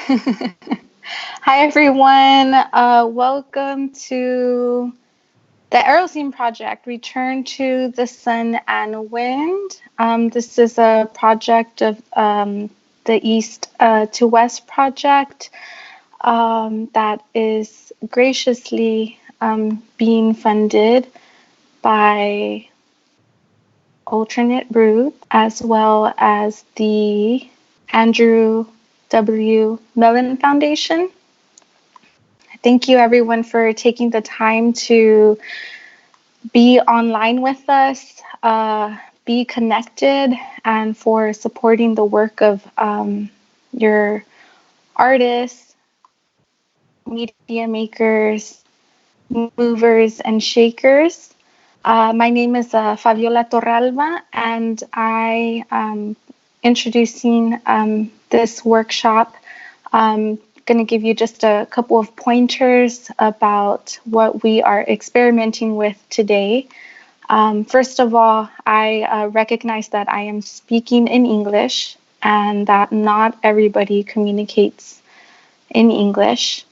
Hi, everyone. Welcome to the Aerocene project, Return to the Sun and Wind. This is a project of the East to West project that is graciously being funded by Alternate Root as well as the Andrew W. Mellon Foundation. Thank you, everyone, for taking the time to be online with us, be connected, and for supporting the work of your artists, media makers, movers, and shakers. My name is Fabiola Torralba, and I am introducing this workshop. Going to give you just a couple of pointers about what we are experimenting with today. First of all, I recognize that I am speaking in English and that not everybody communicates in English.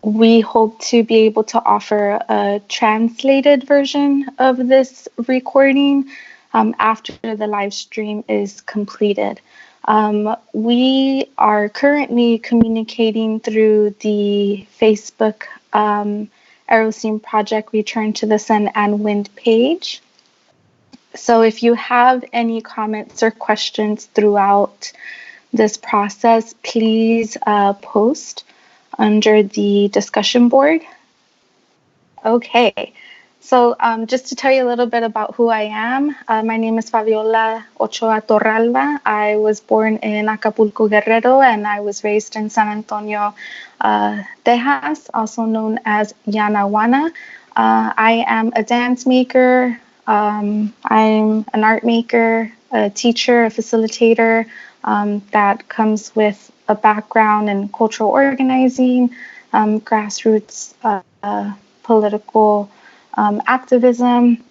We hope to be able to offer a translated version of this recording after the live stream is completed. We are currently communicating through the Facebook Aerocene Project Return to the Sun and Wind page. So if you have any comments or questions throughout this process, please post under the discussion board. Okay, so just to tell you a little bit about who I am, my name is Fabiola Ochoa Torralba. I was born in Acapulco, Guerrero, and I was raised in San Antonio, Texas, also known as Yanaguana. I am a dance maker. I'm an art maker, a teacher, a facilitator that comes with a background in cultural organizing, grassroots political activism,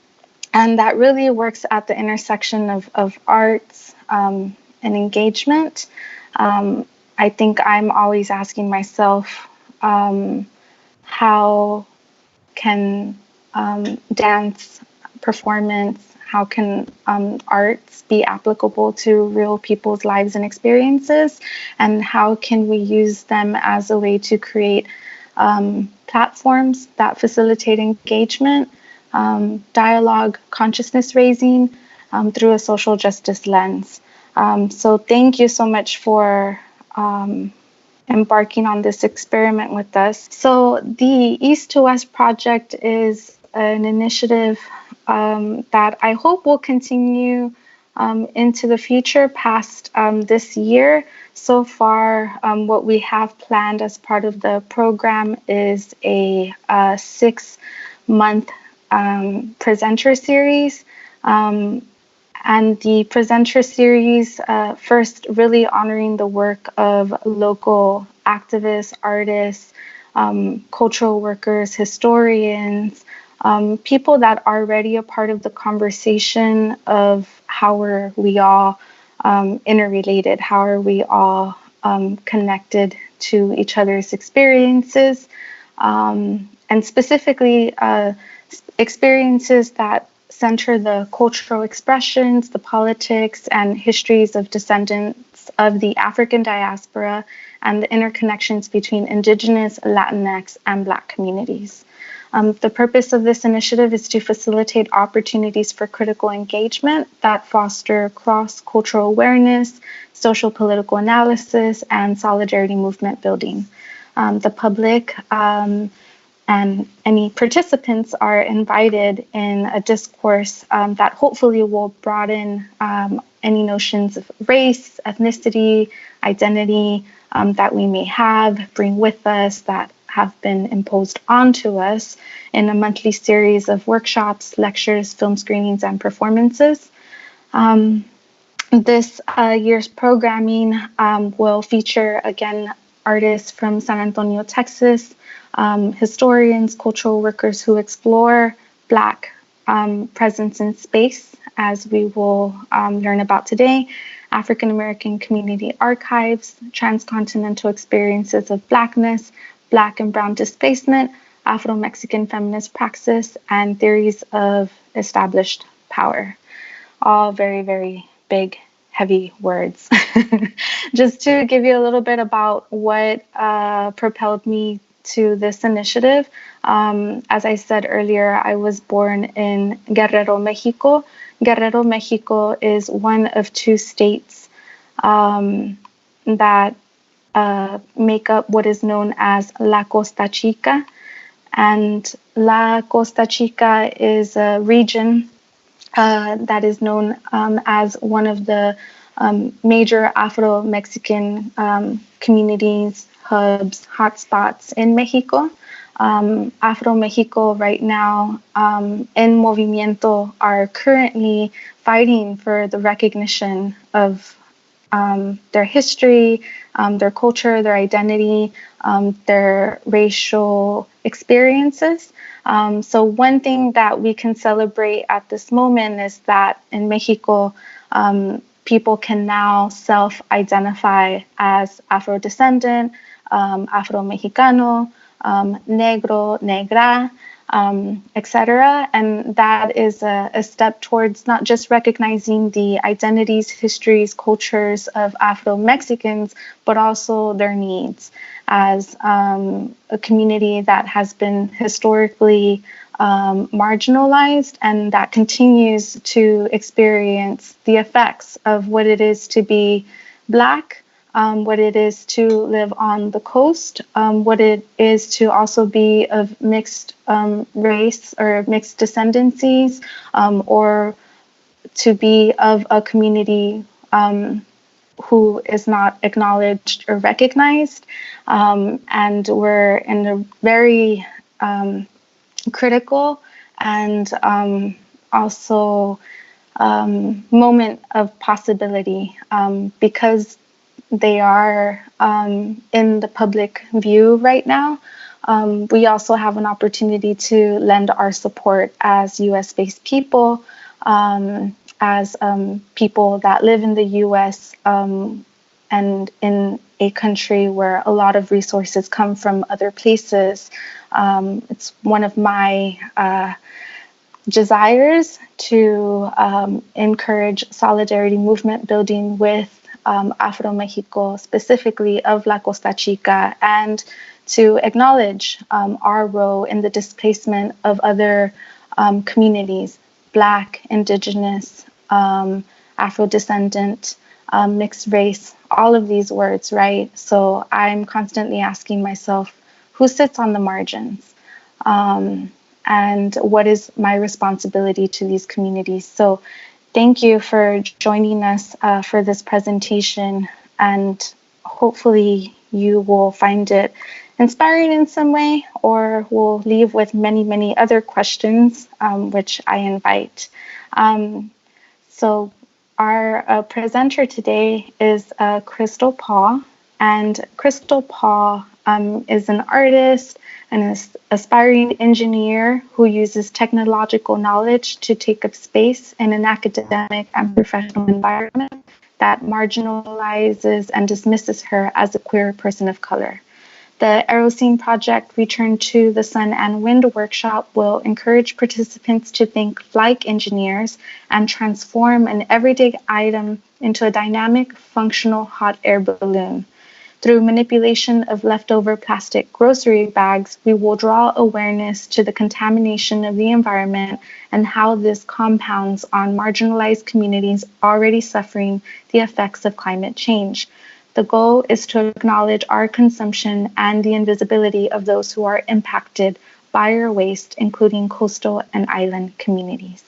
and that really works at the intersection of arts and engagement. I think I'm always asking myself, how can dance, performance, how can arts be applicable to real people's lives and experiences, and how can we use them as a way to create platforms that facilitate engagement, dialogue, consciousness raising through a social justice lens. So thank you so much for embarking on this experiment with us. So the East to West project is an initiative that I hope will continue into the future past this year. So far, what we have planned as part of the program is a 6-month presenter series. And the presenter series, first really honoring the work of local activists, artists, cultural workers, historians, people that are already a part of the conversation of how are we all interrelated, how are we all connected to each other's experiences, and specifically experiences that center the cultural expressions, the politics, and histories of descendants of the African diaspora and the interconnections between Indigenous, Latinx, and Black communities. The purpose of this initiative is to facilitate opportunities for critical engagement that foster cross-cultural awareness, social political analysis, and solidarity movement building. The public and any participants are invited in a discourse that hopefully will broaden any notions of race, ethnicity, identity that we may have, bring with us, that have been imposed onto us in a monthly series of workshops, lectures, film screenings, and performances. This year's programming will feature, again, artists from San Antonio, Texas, historians, cultural workers who explore Black presence in space, as we will learn about today, African American Community Archives, Transcontinental Experiences of Blackness, Black and Brown Displacement, Afro-Mexican Feminist Praxis, and Theories of Established Power. All very, very big, heavy words. Just to give you a little bit about what propelled me to this initiative, as I said earlier, I was born in Guerrero, Mexico. Guerrero, Mexico is one of two states that make up what is known as La Costa Chica. And La Costa Chica is a region that is known as one of the major Afro-Mexican communities, hubs, hotspots in Mexico. Afro Mexico right now in Movimiento are currently fighting for the recognition of their history, their culture, their identity, their racial experiences. So one thing that we can celebrate at this moment is that in Mexico, people can now self-identify as Afro-descendant, Afro-Mexicano, negro, negra, etc. And that is a step towards not just recognizing the identities, histories, cultures of Afro-Mexicans, but also their needs as a community that has been historically marginalized and that continues to experience the effects of what it is to be Black, what it is to live on the coast, what it is to also be of mixed race or mixed descendancies, or to be of a community who is not acknowledged or recognized. And we're in a very critical and also moment of possibility because they are in the public view right now. We also have an opportunity to lend our support as US-based people, as people that live in the US and in a country where a lot of resources come from other places. It's one of my desires to encourage solidarity movement building with Afro Mexico, specifically of La Costa Chica, and to acknowledge our role in the displacement of other communities, Black, Indigenous, Afro-descendant, mixed race, all of these words, right? So I'm constantly asking myself, who sits on the margins? And what is my responsibility to these communities? So thank you for joining us for this presentation, and hopefully you will find it inspiring in some way, or will leave with many, many other questions, which I invite. So our presenter today is Crystal Paul, and Crystal Paul is an artist and an aspiring engineer who uses technological knowledge to take up space in an academic and professional environment that marginalizes and dismisses her as a queer person of color. The Aerocene project Return to the Sun and Wind workshop will encourage participants to think like engineers and transform an everyday item into a dynamic, functional hot air balloon. Through manipulation of leftover plastic grocery bags, we will draw awareness to the contamination of the environment and how this compounds on marginalized communities already suffering the effects of climate change. The goal is to acknowledge our consumption and the invisibility of those who are impacted by our waste, including coastal and island communities.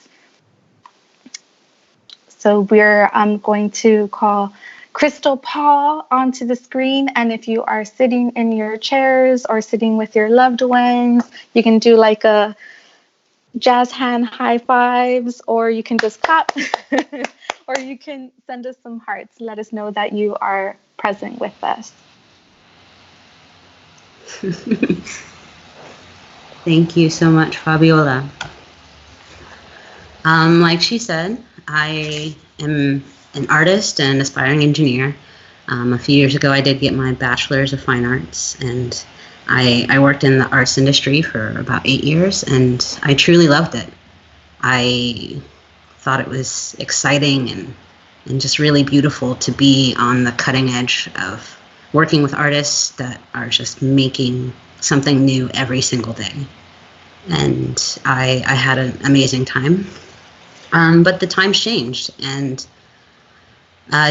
So we're going to call Crystal Paul onto the screen, and if you are sitting in your chairs or sitting with your loved ones, you can do like a jazz hand high fives, or you can just clap, or you can send us some hearts. Let us know that you are present with us. Thank you so much, Fabiola. Like she said, I am an artist and an aspiring engineer. A few years ago, I did get my bachelor's of fine arts, and I worked in the arts industry for about 8 years, and I truly loved it. I thought it was exciting and just really beautiful to be on the cutting edge of working with artists that are just making something new every single day. And I had an amazing time. But the times changed, and I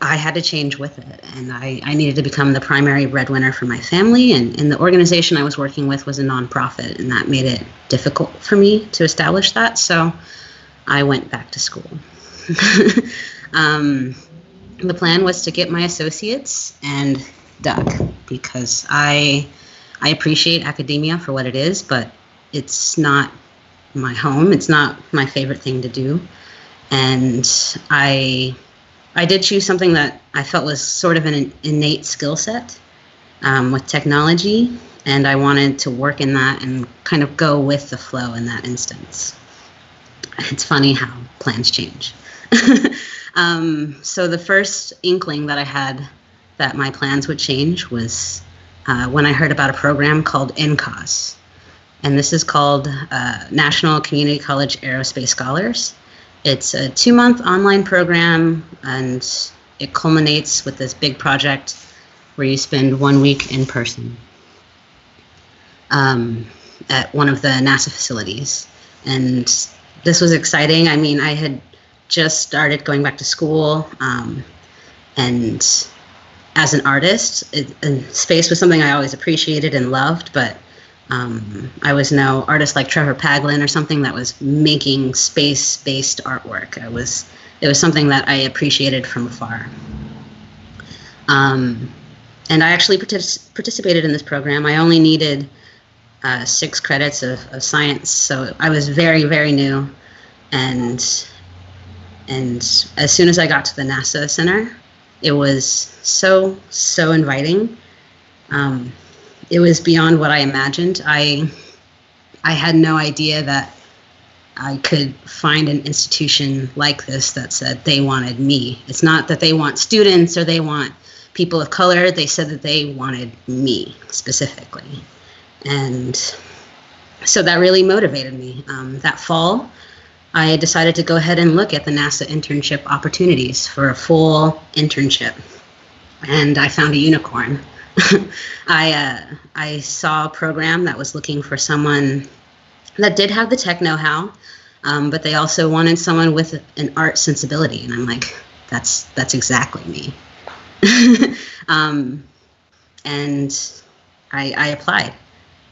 had to change with it, and I needed to become the primary breadwinner for my family, and the organization I was working with was a nonprofit, and that made it difficult for me to establish that, so I went back to school. The plan was to get my associates and duck, because I appreciate academia for what it is, but it's not my home. It's not my favorite thing to do. And I did choose something that I felt was sort of an innate skill set with technology, and I wanted to work in that and kind of go with the flow in that instance. It's funny how plans change. So the first inkling that I had that my plans would change was when I heard about a program called NCAUSE. And this is called National Community College Aerospace Scholars. It's a 2-month online program, and it culminates with this big project where you spend 1 week in person at one of the NASA facilities. And this was exciting. I mean, I had just started going back to school, and as an artist, space was something I always appreciated and loved, but I was no artist like Trevor Paglin or something that was making space-based artwork. It was something that I appreciated from afar. And I actually participated in this program. I only needed 6 credits of science, so I was very, very new. And as soon as I got to the NASA Center, it was so inviting. It was beyond what I imagined. I had no idea that I could find an institution like this that said they wanted me. It's not that they want students or they want people of color. They said that they wanted me specifically. And so that really motivated me. That fall, I decided to go ahead and look at the NASA internship opportunities for a full internship. And I found a unicorn. I saw a program that was looking for someone that did have the tech know-how, but they also wanted someone with an art sensibility. And I'm like, that's exactly me. And I applied.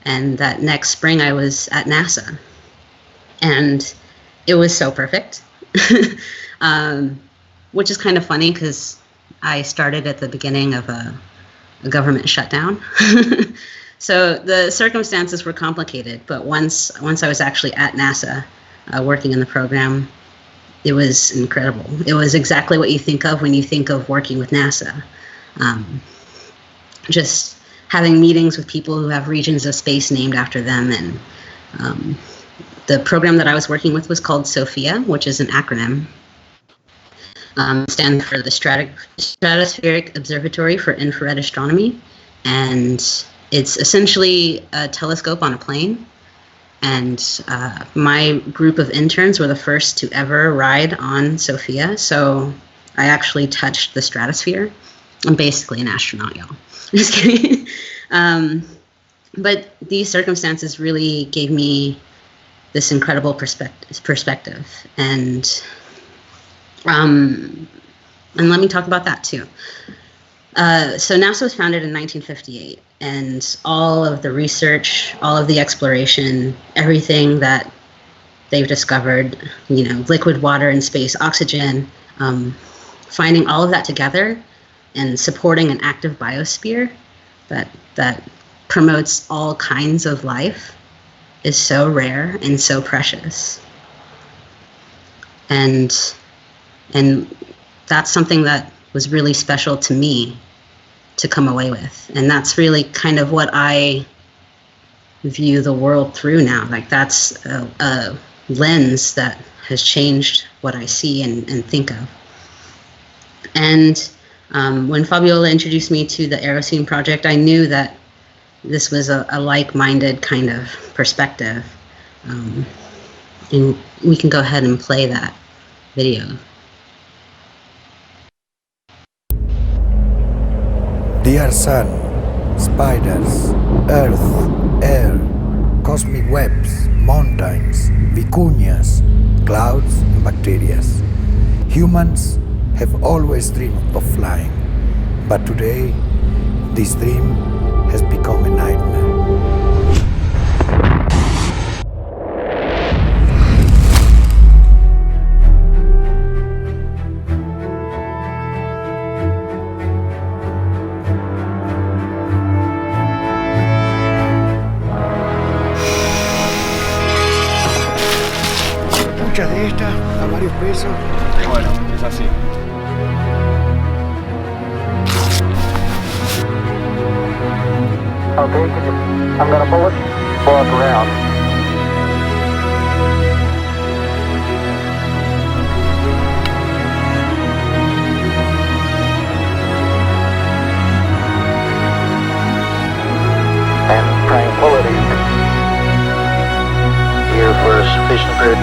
And that next spring I was at NASA. And it was so perfect, which is kind of funny because I started at the beginning of a government shutdown. So the circumstances were complicated, but once I was actually at NASA working in the program, it was incredible. It was exactly what you think of when you think of working with NASA. Just having meetings with people who have regions of space named after them. And the program that I was working with was called SOFIA, which is an acronym. Stands for the Stratospheric Observatory for Infrared Astronomy. And it's essentially a telescope on a plane. And my group of interns were the first to ever ride on SOFIA. So I actually touched the stratosphere. I'm basically an astronaut, y'all. Just kidding. But these circumstances really gave me this incredible perspective. And let me talk about that too. So NASA was founded in 1958, and all of the research, all of the exploration, everything that they've discovered, liquid water in space, oxygen, finding all of that together and supporting an active biosphere that promotes all kinds of life is so rare and so precious. And that's something that was really special to me to come away with. And that's really kind of what I view the world through now. Like, that's a lens that has changed what I see and think of. And when Fabiola introduced me to the Aerocene project, I knew that this was a like-minded kind of perspective. And we can go ahead and play that video. Dear Sun, spiders, earth, air, cosmic webs, mountains, vicuñas, clouds, and bacteria. Humans have always dreamed of flying, but today this dream has become a nightmare. Muchas de estas a varios pesos. Y bueno, es así. Okay, I'm gonna pull it, around. And tranquility. Here for a sufficient period.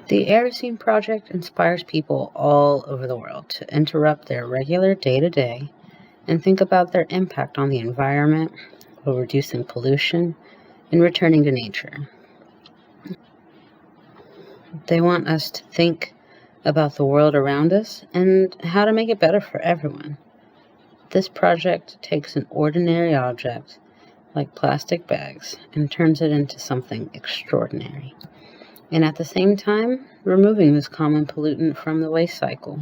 The Aerocene project inspires people all over the world to interrupt their regular day-to-day and think about their impact on the environment while reducing pollution and returning to nature. They want us to think about the world around us and how to make it better for everyone. This project takes an ordinary object like plastic bags and turns it into something extraordinary, and at the same time, removing this common pollutant from the waste cycle.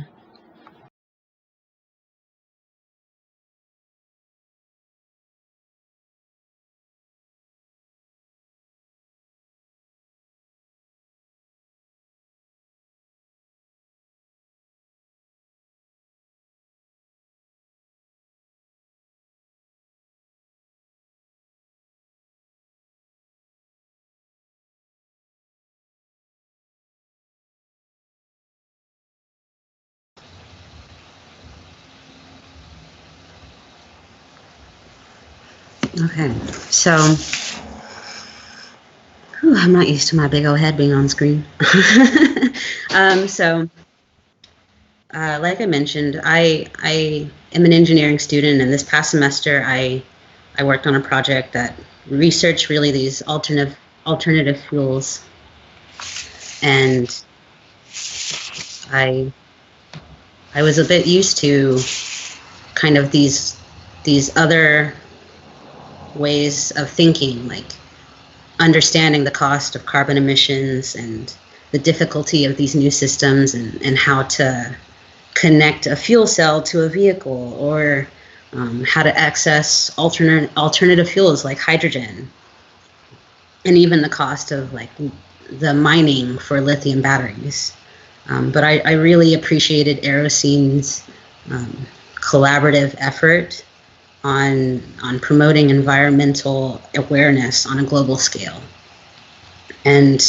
Okay, so I'm not used to my big old head being on screen. Like I mentioned, I am an engineering student, and this past semester I worked on a project that researched really these alternative fuels, and I was a bit used to kind of these other ways of thinking, like understanding the cost of carbon emissions and the difficulty of these new systems, and how to connect a fuel cell to a vehicle, or how to access alternative fuels like hydrogen, and even the cost of like the mining for lithium batteries. But I really appreciated Aerocene's collaborative effort on promoting environmental awareness on a global scale. And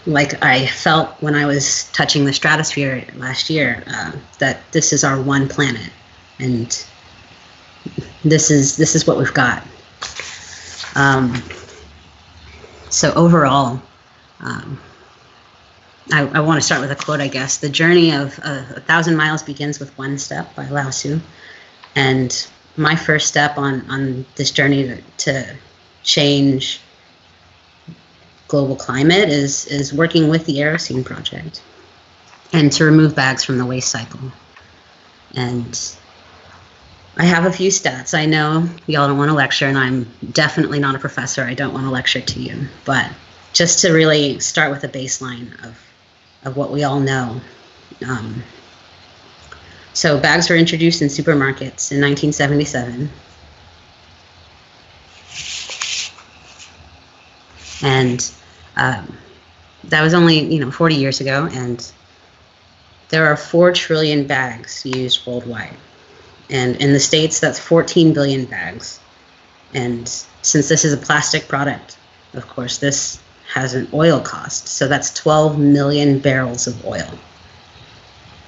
like I felt when I was touching the stratosphere last year, that this is our one planet, and this is what we've got. So overall, I want to start with a quote, I guess. The journey of 1,000 miles begins with one step by Lao Tzu. And my first step on this journey to change global climate is working with the Aerocene project and to remove bags from the waste cycle. And I have a few stats. I know y'all don't want to lecture, and I'm definitely not a professor. I don't want to lecture to you. But just to really start with a baseline of what we all know. So bags were introduced in supermarkets in 1977. And that was only 40 years ago, and there are 4 trillion bags used worldwide. And in the States, that's 14 billion bags. And since this is a plastic product, of course, this has an oil cost. So that's 12 million barrels of oil.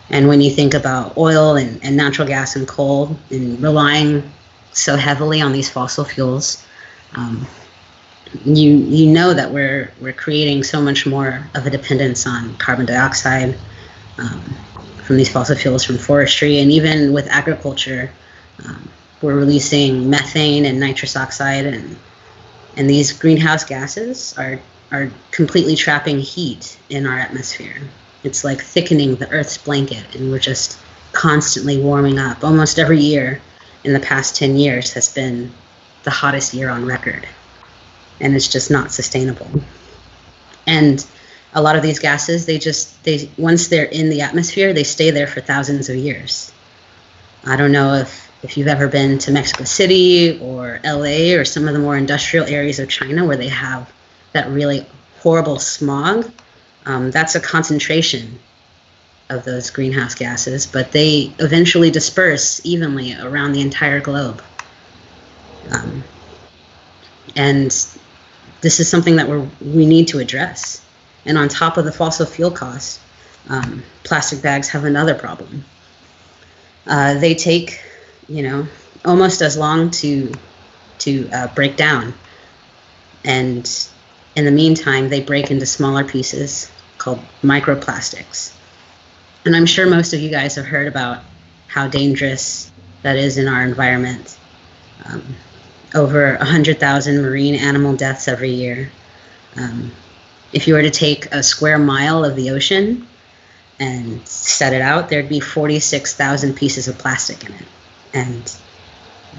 And when you think about oil and natural gas and coal and relying so heavily on these fossil fuels, you know that we're creating so much more of a dependence on carbon dioxide from these fossil fuels, from forestry, and even with agriculture, we're releasing methane and nitrous oxide, and these greenhouse gases are completely trapping heat in our atmosphere. It's like thickening the Earth's blanket, and we're just constantly warming up. Almost every year in the past 10 years has been the hottest year on record, and it's just not sustainable. And a lot of these gases, they once they're in the atmosphere, they stay there for thousands of years. I don't know if you've ever been to Mexico City or LA or some of the more industrial areas of China where they have that really horrible smog. That's a concentration of those greenhouse gases, but they eventually disperse evenly around the entire globe. And this is something that we need to address. And on top of the fossil fuel costs, plastic bags have another problem. They take, almost as long to break down. And in the meantime, they break into smaller pieces called microplastics. And I'm sure most of you guys have heard about how dangerous that is in our environment. Over 100,000 marine animal deaths every year. If you were to take a square mile of the ocean and set it out, there'd be 46,000 pieces of plastic in it. And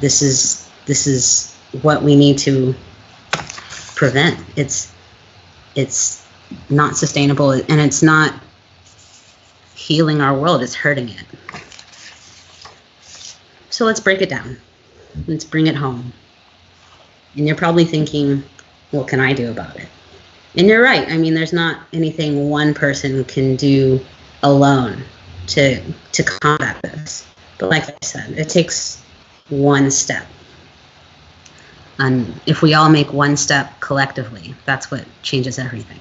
this is what we need to prevent. It's not sustainable, and it's not healing our world, it's hurting it. So let's break it down. Let's bring it home. And you're probably thinking, what can I do about it? And you're right. I mean, there's not anything one person can do alone to combat this. But like I said, it takes one step. And if we all make one step collectively, that's what changes everything.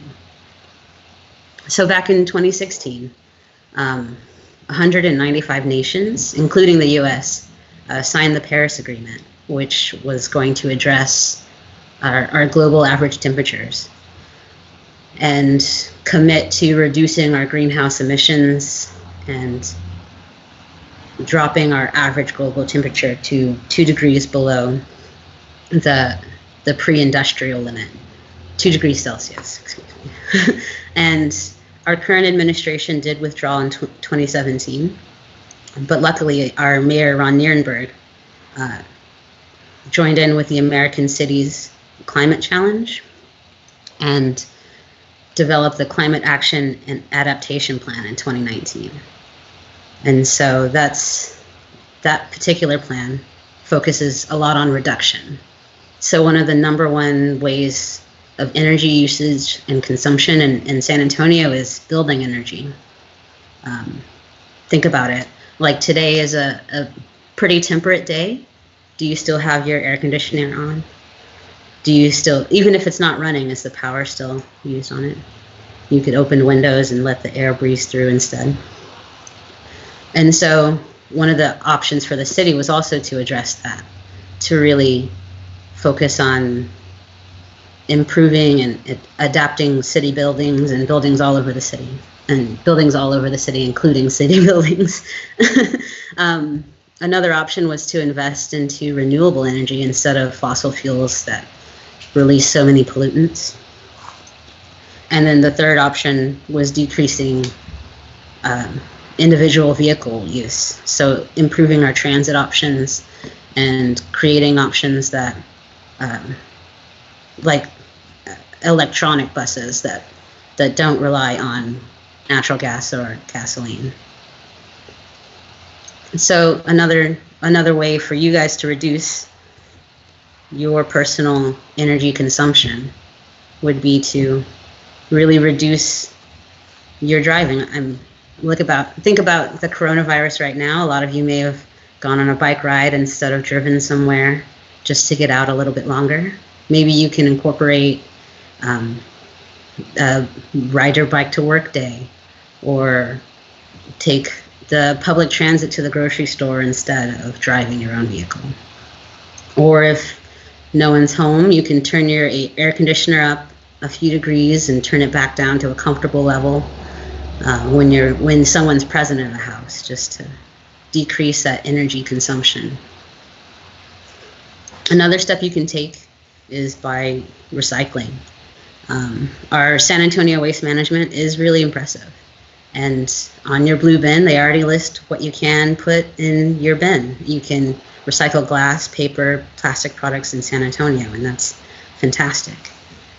So back in 2016, 195 nations, including the US, signed the Paris Agreement, which was going to address our global average temperatures and commit to reducing our greenhouse emissions and dropping our average global temperature to 2 degrees below the pre-industrial limit, 2 degrees Celsius, excuse me. And our current administration did withdraw in 2017, but luckily our mayor, Ron Nierenberg, joined in with the American Cities Climate Challenge and developed the Climate Action and Adaptation Plan in 2019. And so that particular plan focuses a lot on reduction. So one of the number one ways of energy usage and consumption in San Antonio is building energy. Think about it. Like today is a pretty temperate day. Do you still have your air conditioner on? Do you still, even if it's not running, is the power still used on it? you could open windows and let the air breeze through instead. And so one of the options for the city was also to address that, to really focus on improving and adapting city buildings and buildings all over the city, including city buildings. Another option was to invest into renewable energy instead of fossil fuels that release so many pollutants. And then the third option was decreasing individual vehicle use. So improving our transit options and creating options that, like electronic buses that don't rely on natural gas or gasoline. So another way for you guys to reduce your personal energy consumption would be to really reduce your driving. Think about the coronavirus right now. A lot of you may have gone on a bike ride instead of driven somewhere just to get out a little bit longer. Maybe you can incorporate a ride your bike to work day, or take the public transit to the grocery store instead of driving your own vehicle. Or if no one's home, you can turn your air conditioner up a few degrees and turn it back down to a comfortable level when someone's present in the house, just to decrease that energy consumption. Another step you can take is by recycling. Our San Antonio waste management is really impressive. And on your blue bin, they already list what you can put in your bin. You can recycle glass, paper, plastic products in San Antonio, and that's fantastic.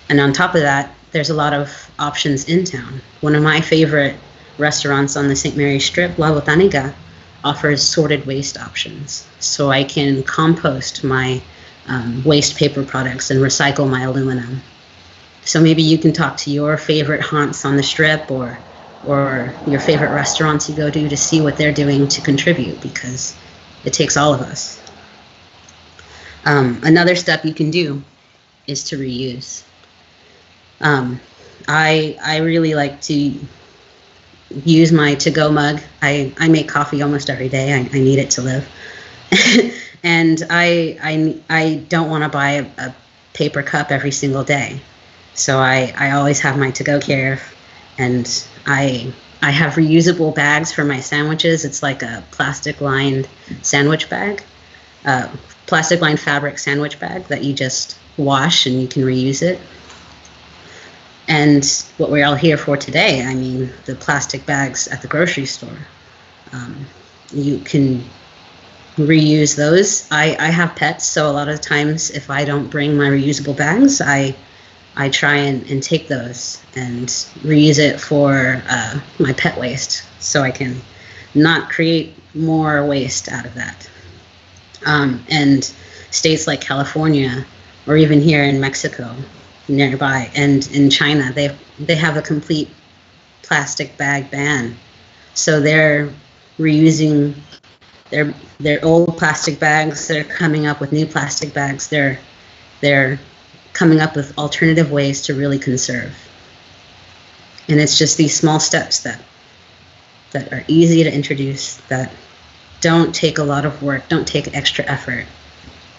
And on top of that, there's a lot of options in town. One of my favorite restaurants on the St. Mary's Strip, La Botanica, offers sorted waste options. So I can compost my waste paper products and recycle my aluminum. So maybe you can talk to your favorite haunts on the Strip or your favorite restaurants you go to see what they're doing to contribute, because it takes all of us. Another step you can do is to reuse. I really like to use my to-go mug. I make coffee almost every day. I need it to live. And I don't want to buy a paper cup every single day. So I always have my to-go carry, and I have reusable bags for my sandwiches. It's like a plastic-lined sandwich bag, plastic-lined fabric sandwich bag that you just wash and you can reuse it. And what we're all here for today, I mean, the plastic bags at the grocery store, you can reuse those. I have pets, so a lot of times if I don't bring my reusable bags, I try and take those and reuse it for my pet waste, so I can not create more waste out of that. And states like California, or even here in Mexico, nearby, and in China, they have a complete plastic bag ban. So they're reusing their old plastic bags. They're coming up with new plastic bags. They're coming up with alternative ways to really conserve. And it's just these small steps that are easy to introduce, that don't take a lot of work, don't take extra effort.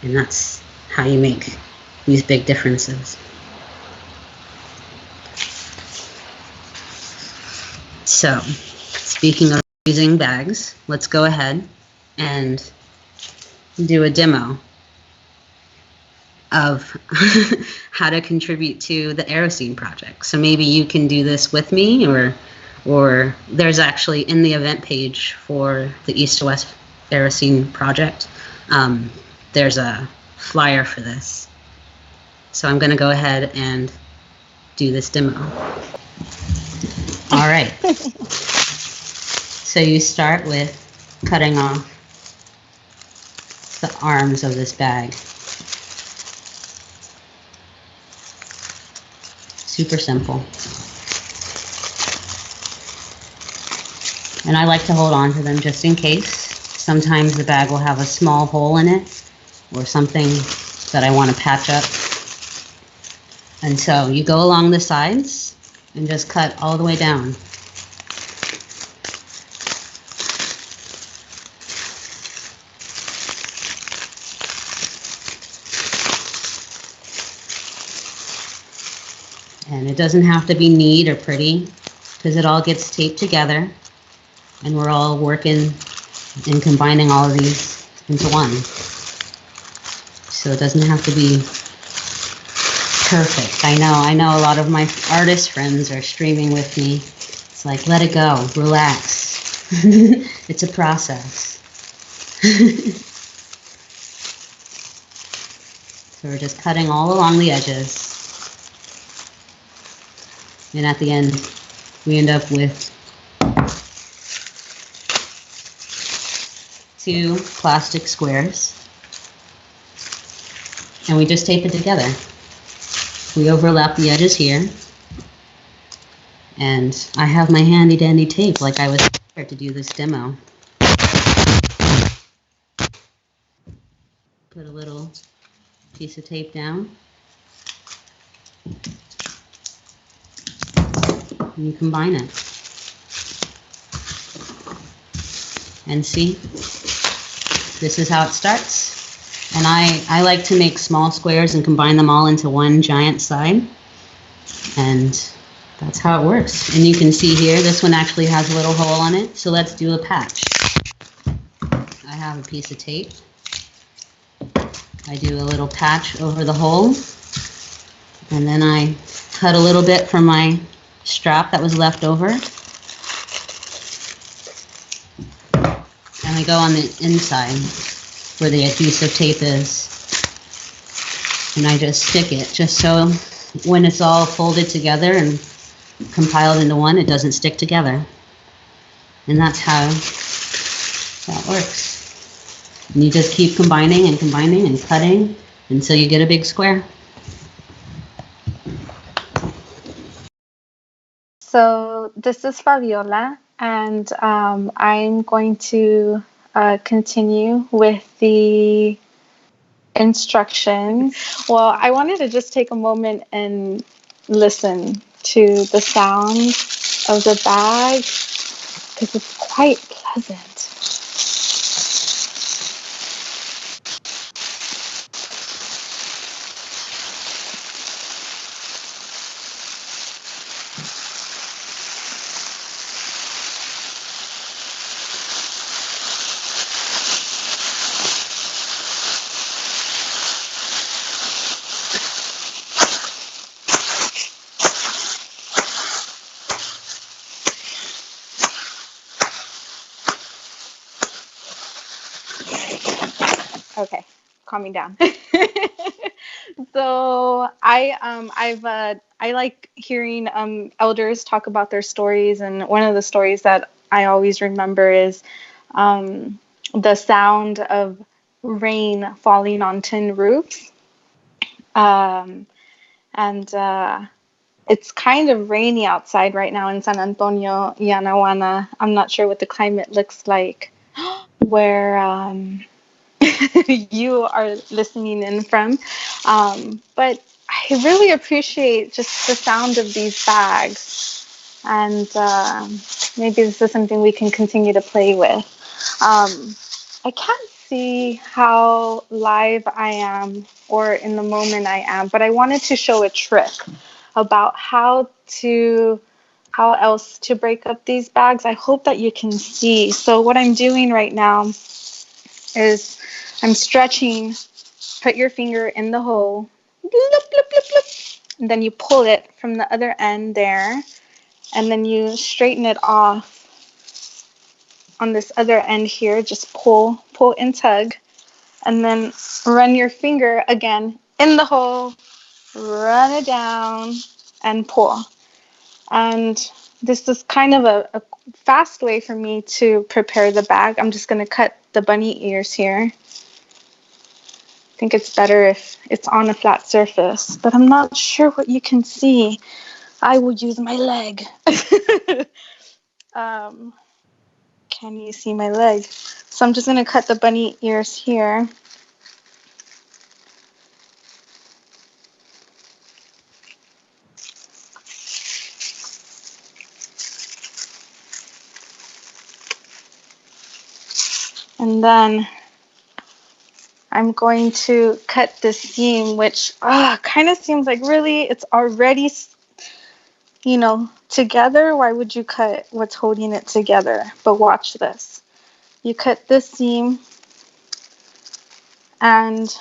And that's how you make these big differences. So, speaking of using bags, let's go ahead and do a demo of how to contribute to the Aerocene project. So maybe you can do this with me, or there's actually in the event page for the East to West Aerocene project, there's a flyer for this. So I'm going to go ahead and do this demo. All right. So you start with cutting off the arms of this bag. Super simple. And I like to hold on to them just in case. Sometimes the bag will have a small hole in it or something that I want to patch up. And so you go along the sides and just cut all the way down. And it doesn't have to be neat or pretty because it all gets taped together and we're all working and combining all of these into one. So it doesn't have to be perfect. I know a lot of my artist friends are streaming with me. It's like, let it go, relax. It's a process. So we're just cutting all along the edges. And at the end, we end up with 2 plastic squares. And we just tape it together. We overlap the edges here. And I have my handy dandy tape like I was here to do this demo. Put a little piece of tape down. And you combine it. And see, this is how it starts. And I like to make small squares and combine them all into one giant side. And that's how it works. And you can see here, this one actually has a little hole on it. So let's do a patch. I have a piece of tape. I do a little patch over the hole. And then I cut a little bit from my strap that was left over. And I go on the inside where the adhesive tape is. And I just stick it just so when it's all folded together and compiled into one, it doesn't stick together. And that's how that works. And you just keep combining and combining and cutting until you get a big square. So this is Fabiola, and I'm going to continue with the instructions. Well, I wanted to just take a moment and listen to the sound of the bag because it's quite pleasant. Okay, calming down. So I like hearing elders talk about their stories, and one of the stories that I always remember is the sound of rain falling on tin roofs. And it's kind of rainy outside right now in San Antonio, Yanaguana. I'm not sure what the climate looks like where you are listening in from. But I really appreciate just the sound of these bags. And maybe this is something we can continue to play with. I can't see how live I am or in the moment I am, but I wanted to show a trick about how else to break up these bags. I hope that you can see. So what I'm doing right now is I'm stretching. Put your finger in the hole, bloop, bloop, bloop, bloop, and then you pull it from the other end there, and then you straighten it off on this other end here. Just pull and tug, and then run your finger again in the hole, run it down, and pull. And this is kind of a fast way for me to prepare the bag. I'm just going to cut the bunny ears here. I think it's better if it's on a flat surface, but I'm not sure what you can see. I will use my leg. Can you see my leg? So I'm just going to cut the bunny ears here. And then I'm going to cut the seam, which kind of seems like really it's already, together. Why would you cut what's holding it together? But watch this. You cut this seam and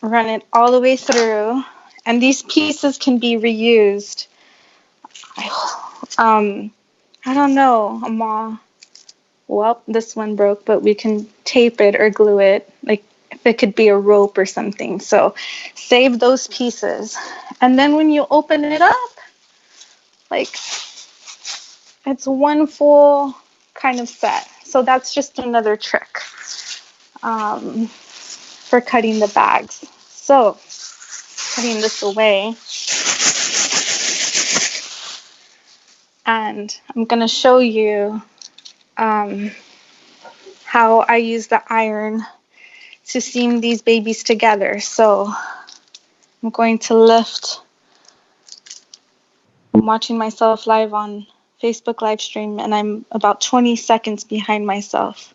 run it all the way through. And these pieces can be reused. I don't know, Ama. Well, this one broke, but we can tape it or glue it. Like if it could be a rope or something. So save those pieces. And then when you open it up, like it's one full kind of set. So that's just another trick for cutting the bags. So putting this away. And I'm going to show you how I use the iron to seam these babies together. So I'm going to lift. I'm watching myself live on Facebook live stream, and I'm about 20 seconds behind myself.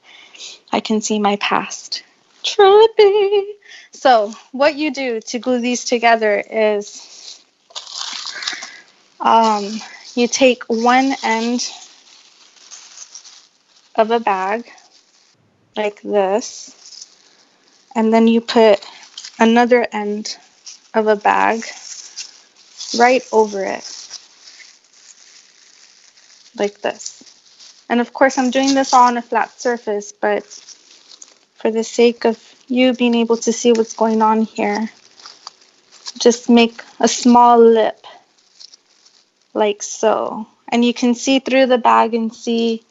I can see my past. Trippy. So what you do to glue these together is you take one end of a bag like this, and then you put another end of a bag right over it like this. And of course I'm doing this all on a flat surface, but for the sake of you being able to see what's going on here, just make a small lip like so. And you can see through the bag and see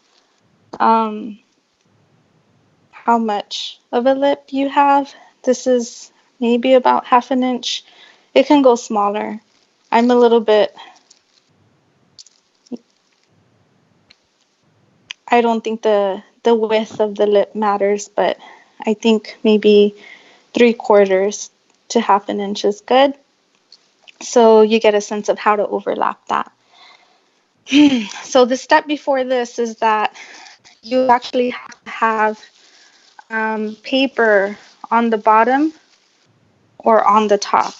how much of a lip you have. This is maybe about 1/2 inch. It can go smaller. I'm a little bit, I don't think the width of the lip matters, but I think maybe 3/4 to 1/2 inch is good. So you get a sense of how to overlap that. So the step before this is that you actually have to have paper on the bottom or on the top.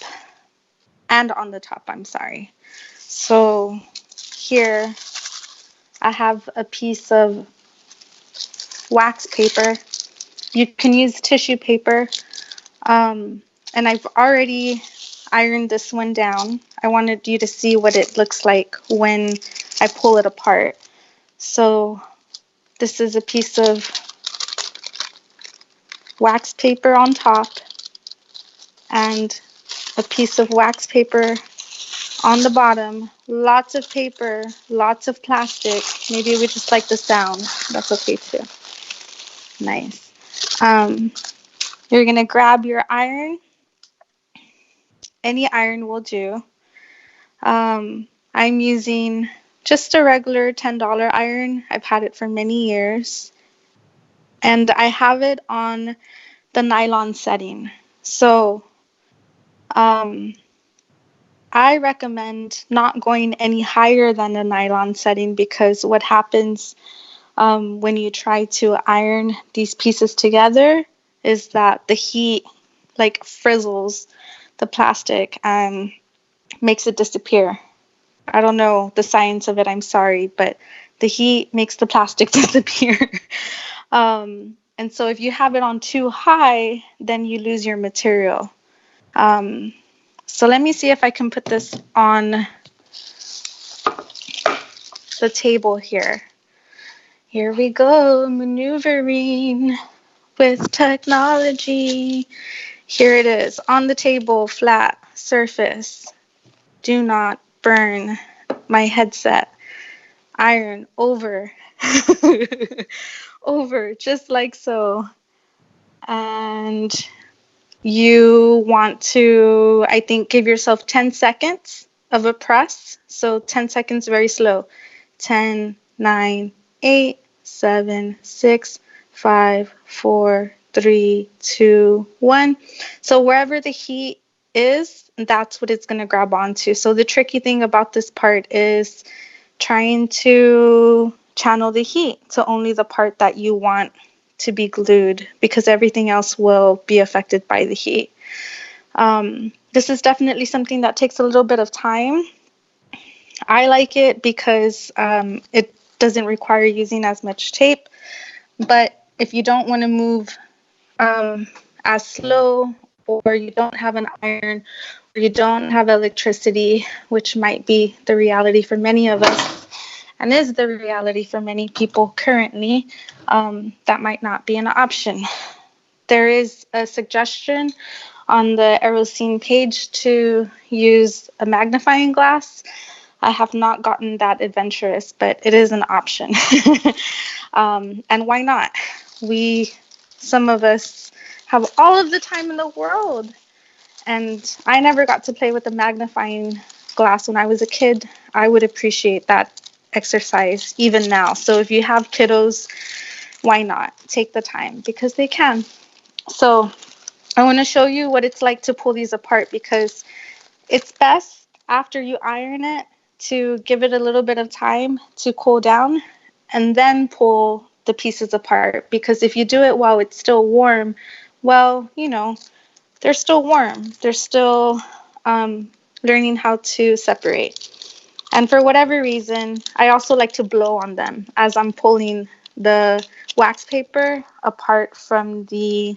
And on the top, I'm sorry. So here I have a piece of wax paper. You can use tissue paper. And I've already ironed this one down. I wanted you to see what it looks like when I pull it apart. So this is a piece of wax paper on top and a piece of wax paper on the bottom. Lots of paper, lots of plastic. Maybe we just like the sound. That's okay too. Nice. You're going to grab your iron. Any iron will do. I'm using just a regular $10 iron. I've had it for many years. And I have it on the nylon setting. So I recommend not going any higher than the nylon setting, because what happens when you try to iron these pieces together is that the heat like frizzles the plastic and makes it disappear. I don't know the science of it, I'm sorry, but the heat makes the plastic disappear. And so if you have it on too high, then you lose your material. So let me see if I can put this on the table here. Here we go, maneuvering with technology. Here it is, on the table, flat surface. Do not burn my headset. Iron over. Over, just like so. And you want to, I think, give yourself 10 seconds of a press. So 10 seconds, very slow. 10, 9, 8, 7, 6, 5, 4, 3, 2, 1. So wherever the heat is, that's what it's going to grab onto. So the tricky thing about this part is trying to channel the heat to only the part that you want to be glued, because everything else will be affected by the heat. This is definitely something that takes a little bit of time. I like it because it doesn't require using as much tape. But if you don't want to move as slow, or you don't have an iron, or you don't have electricity, which might be the reality for many of us, and is the reality for many people currently, that might not be an option. There is a suggestion on the Aerocene page to use a magnifying glass. I have not gotten that adventurous, but it is an option. And why not? Some of us have all of the time in the world. And I never got to play with the magnifying glass when I was a kid. I would appreciate that exercise even now. So if you have kiddos, why not? Take the time, because they can. So I want to show you what it's like to pull these apart, because it's best after you iron it to give it a little bit of time to cool down and then pull the pieces apart. Because if you do it while it's still warm, well, they're still warm. They're still learning how to separate. And for whatever reason, I also like to blow on them as I'm pulling the wax paper apart from the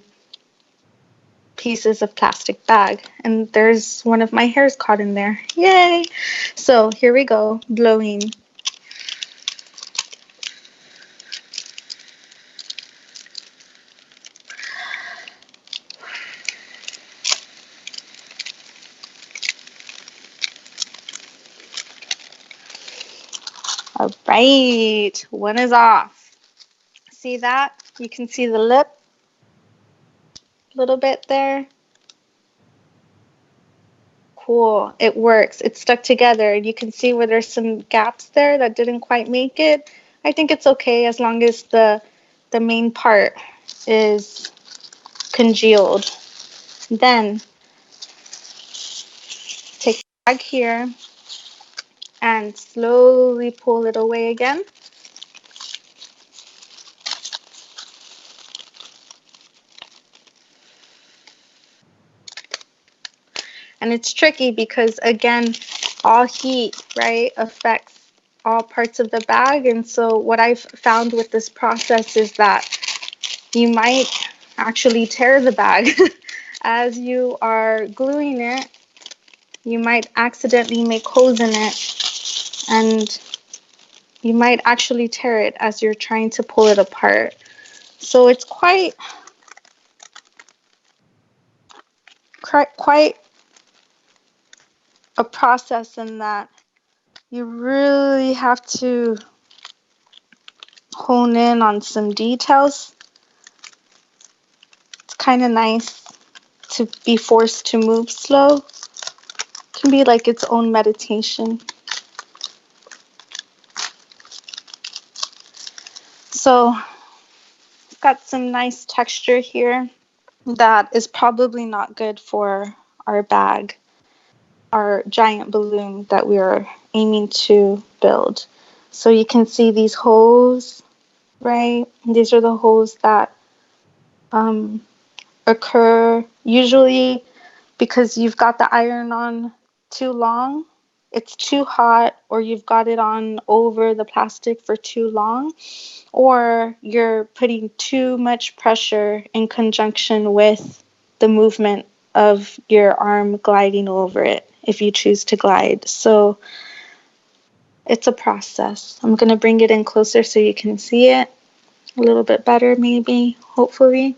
pieces of plastic bag. And there's one of my hairs caught in there. Yay! So here we go, blowing. All right, one is off. See that? You can see the lip a little bit there. Cool, it works. It's stuck together, and you can see where there's some gaps there that didn't quite make it. I think it's okay as long as the main part is congealed. Then take the bag here and slowly pull it away again. And it's tricky because, again, all heat, right, affects all parts of the bag. And so what I've found with this process is that you might actually tear the bag as you are gluing it. You might accidentally make holes in it, and you might actually tear it as you're trying to pull it apart. So it's quite a process in that you really have to hone in on some details. It's kind of nice to be forced to move slow. It can be like its own meditation. So it's got some nice texture here that is probably not good for our bag, our giant balloon that we are aiming to build. So you can see these holes, right? These are the holes that occur usually because you've got the iron on too long, it's too hot, or you've got it on over the plastic for too long, or you're putting too much pressure in conjunction with the movement of your arm gliding over it, if you choose to glide. So it's a process. I'm going to bring it in closer so you can see it a little bit better, maybe, hopefully.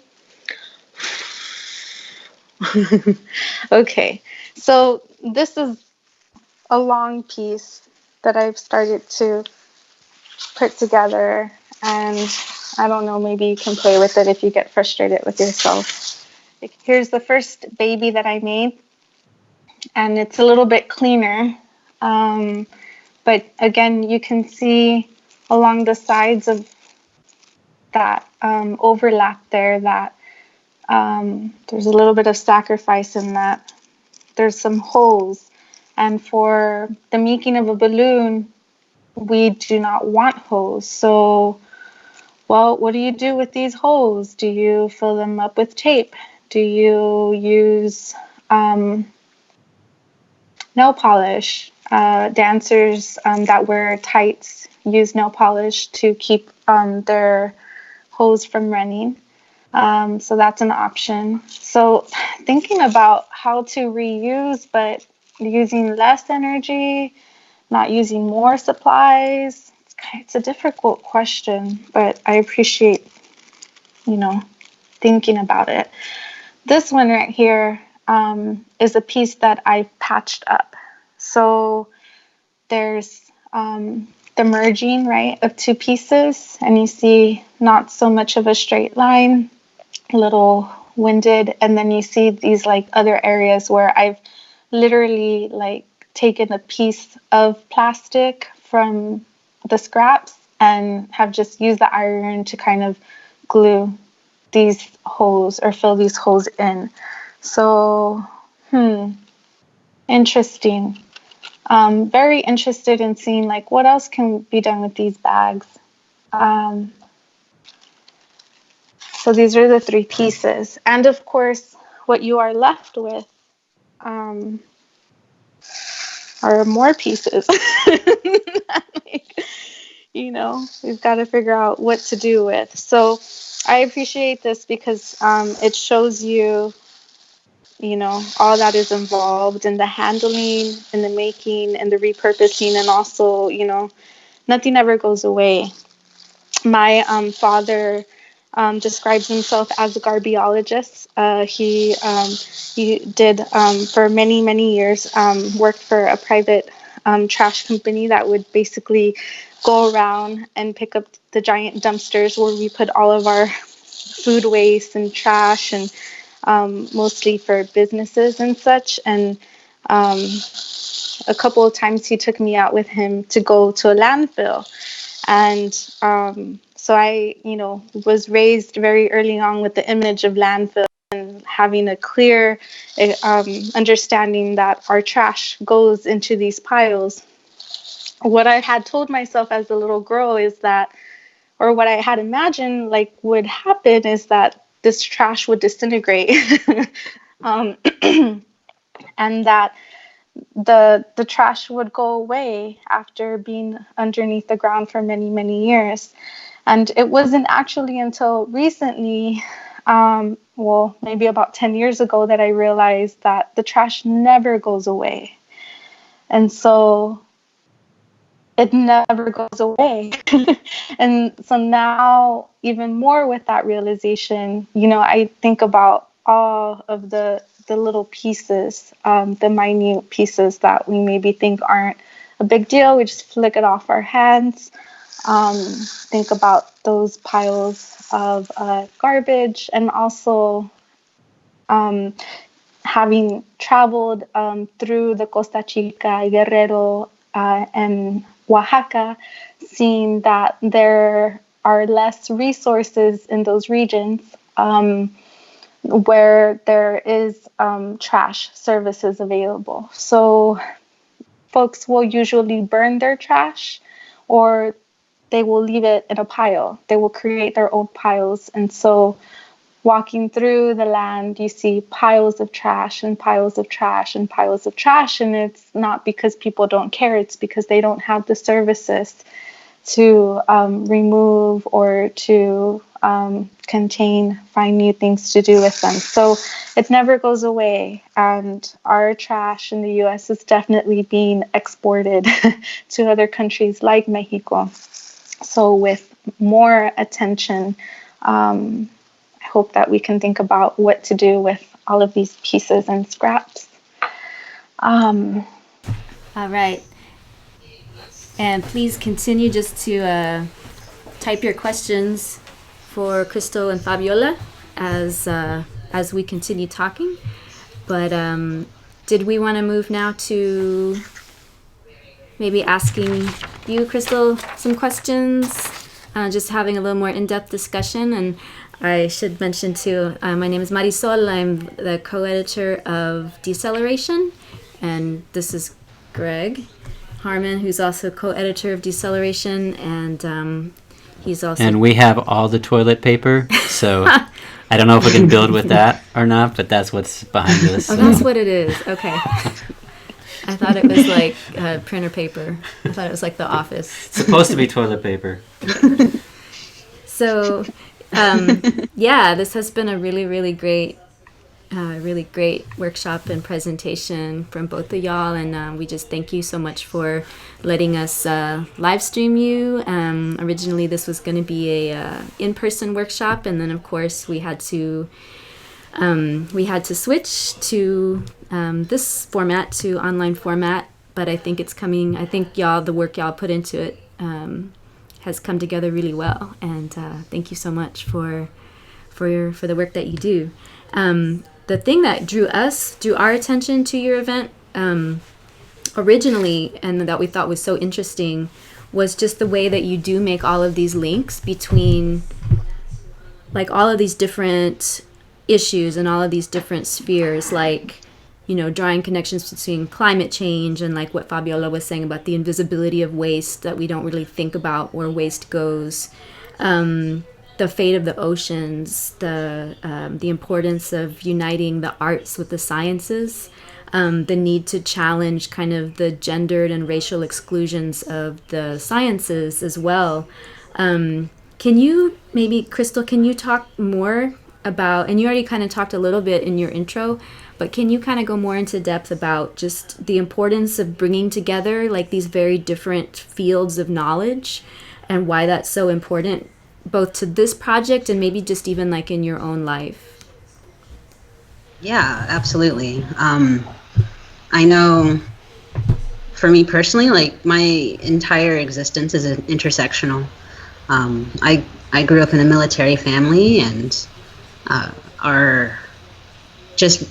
Okay, so this is a long piece that I've started to put together, and I don't know, maybe you can play with it if you get frustrated with yourself. Here's the first baby that I made, and it's a little bit cleaner, but again, you can see along the sides of that overlap there that there's a little bit of sacrifice in that. There's some holes, and for the making of a balloon, we do not want hose. So, well, what do you do with these holes? Do you fill them up with tape? Do you use nail polish? Dancers that wear tights use nail polish to keep their hose from running. So that's an option. So thinking about how to reuse, but using less energy, not using more supplies, it's a difficult question, but I appreciate, thinking about it. This one right here is a piece that I patched up. So there's the merging, right, of two pieces, and you see not so much of a straight line, a little winded, and then you see these like other areas where I've literally like taken a piece of plastic from the scraps and have just used the iron to kind of glue these holes or fill these holes in. So, interesting. Very interested in seeing like what else can be done with these bags. So these are the three pieces. And of course, what you are left with are more pieces. We've got to figure out what to do with. So I appreciate this because it shows you, all that is involved in the handling, in the making, and the repurposing, and also, nothing ever goes away. My father describes himself as a garbiologist. He did for many, many years worked for a private trash company that would basically go around and pick up the giant dumpsters where we put all of our food waste and trash, and mostly for businesses and such. And a couple of times he took me out with him to go to a landfill. And so I, was raised very early on with the image of landfill and having a clear understanding that our trash goes into these piles. What I had told myself as a little girl is that, or what I had imagined like would happen is that this trash would disintegrate and that the trash would go away after being underneath the ground for many, many years. And it wasn't actually until recently, maybe about 10 years ago, that I realized that the trash never goes away. And so it never goes away. And so now, even more with that realization, I think about all of the little pieces, the minute pieces that we maybe think aren't a big deal. We just flick it off our hands. Think about those piles of garbage, and also having traveled through the Costa Chica, Guerrero, and Oaxaca, seeing that there are less resources in those regions where there is trash services available. So folks will usually burn their trash, or they will leave it in a pile. They will create their own piles. And so walking through the land, you see piles of trash and piles of trash and piles of trash. And it's not because people don't care. It's because they don't have the services to remove or to contain, find new things to do with them. So it never goes away. And our trash in the U.S. is definitely being exported to other countries like Mexico. So with more attention, I hope that we can think about what to do with all of these pieces and scraps. All right. And please continue just to type your questions for Crystal and Fabiola as we continue talking. But did we want to move now to maybe asking you, Crystal, some questions? Just having a little more in-depth discussion. And I should mention too, my name is Marisol. I'm the co-editor of Deceleration, and this is Greg. Harmon, who's also co-editor of Deceleration, and he's also... And we have all the toilet paper, so I don't know if we can build with that or not, but that's what's behind this. Oh, that's what it is. Okay. I thought it was like printer paper. I thought it was like The Office. It's supposed to be toilet paper. So, yeah, this has been a really, really great workshop and presentation from both of y'all, and we just thank you so much for letting us live stream you. Originally, this was going to be a in-person workshop, and then of course we had to switch to this format, to online format. But I think it's coming. I think the work y'all put into it has come together really well, and thank you so much for the work that you do. The thing that drew our attention to your event originally, and that we thought was so interesting, was just the way that you do make all of these links between like all of these different issues and all of these different spheres, like, you know, drawing connections between climate change and like what Fabiola was saying about the invisibility of waste, that we don't really think about where waste goes. The fate of the oceans, the importance of uniting the arts with the sciences, the need to challenge kind of the gendered and racial exclusions of the sciences as well. Can you maybe, Crystal, can you talk more about, and you already kind of talked a little bit in your intro, but can you kind of go more into depth about just the importance of bringing together like these very different fields of knowledge and why that's so important, both to this project and maybe just even like in your own life? Yeah, absolutely. I know for me personally, like my entire existence is intersectional. I grew up in a military family, and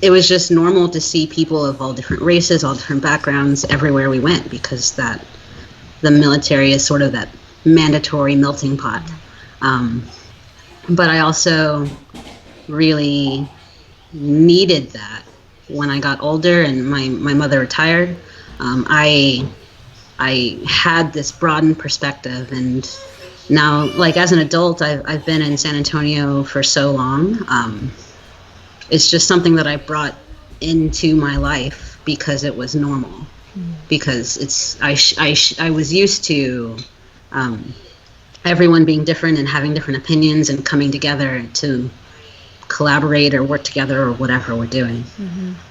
it was just normal to see people of all different races, all different backgrounds everywhere we went, because the military is sort of that mandatory melting pot. But I also really needed that when I got older and my mother retired. I had this broadened perspective, and now, like as an adult, I've been in San Antonio for so long. It's just something that I brought into my life because it was normal. Because I was used to everyone being different and having different opinions and coming together to collaborate or work together or whatever we're doing.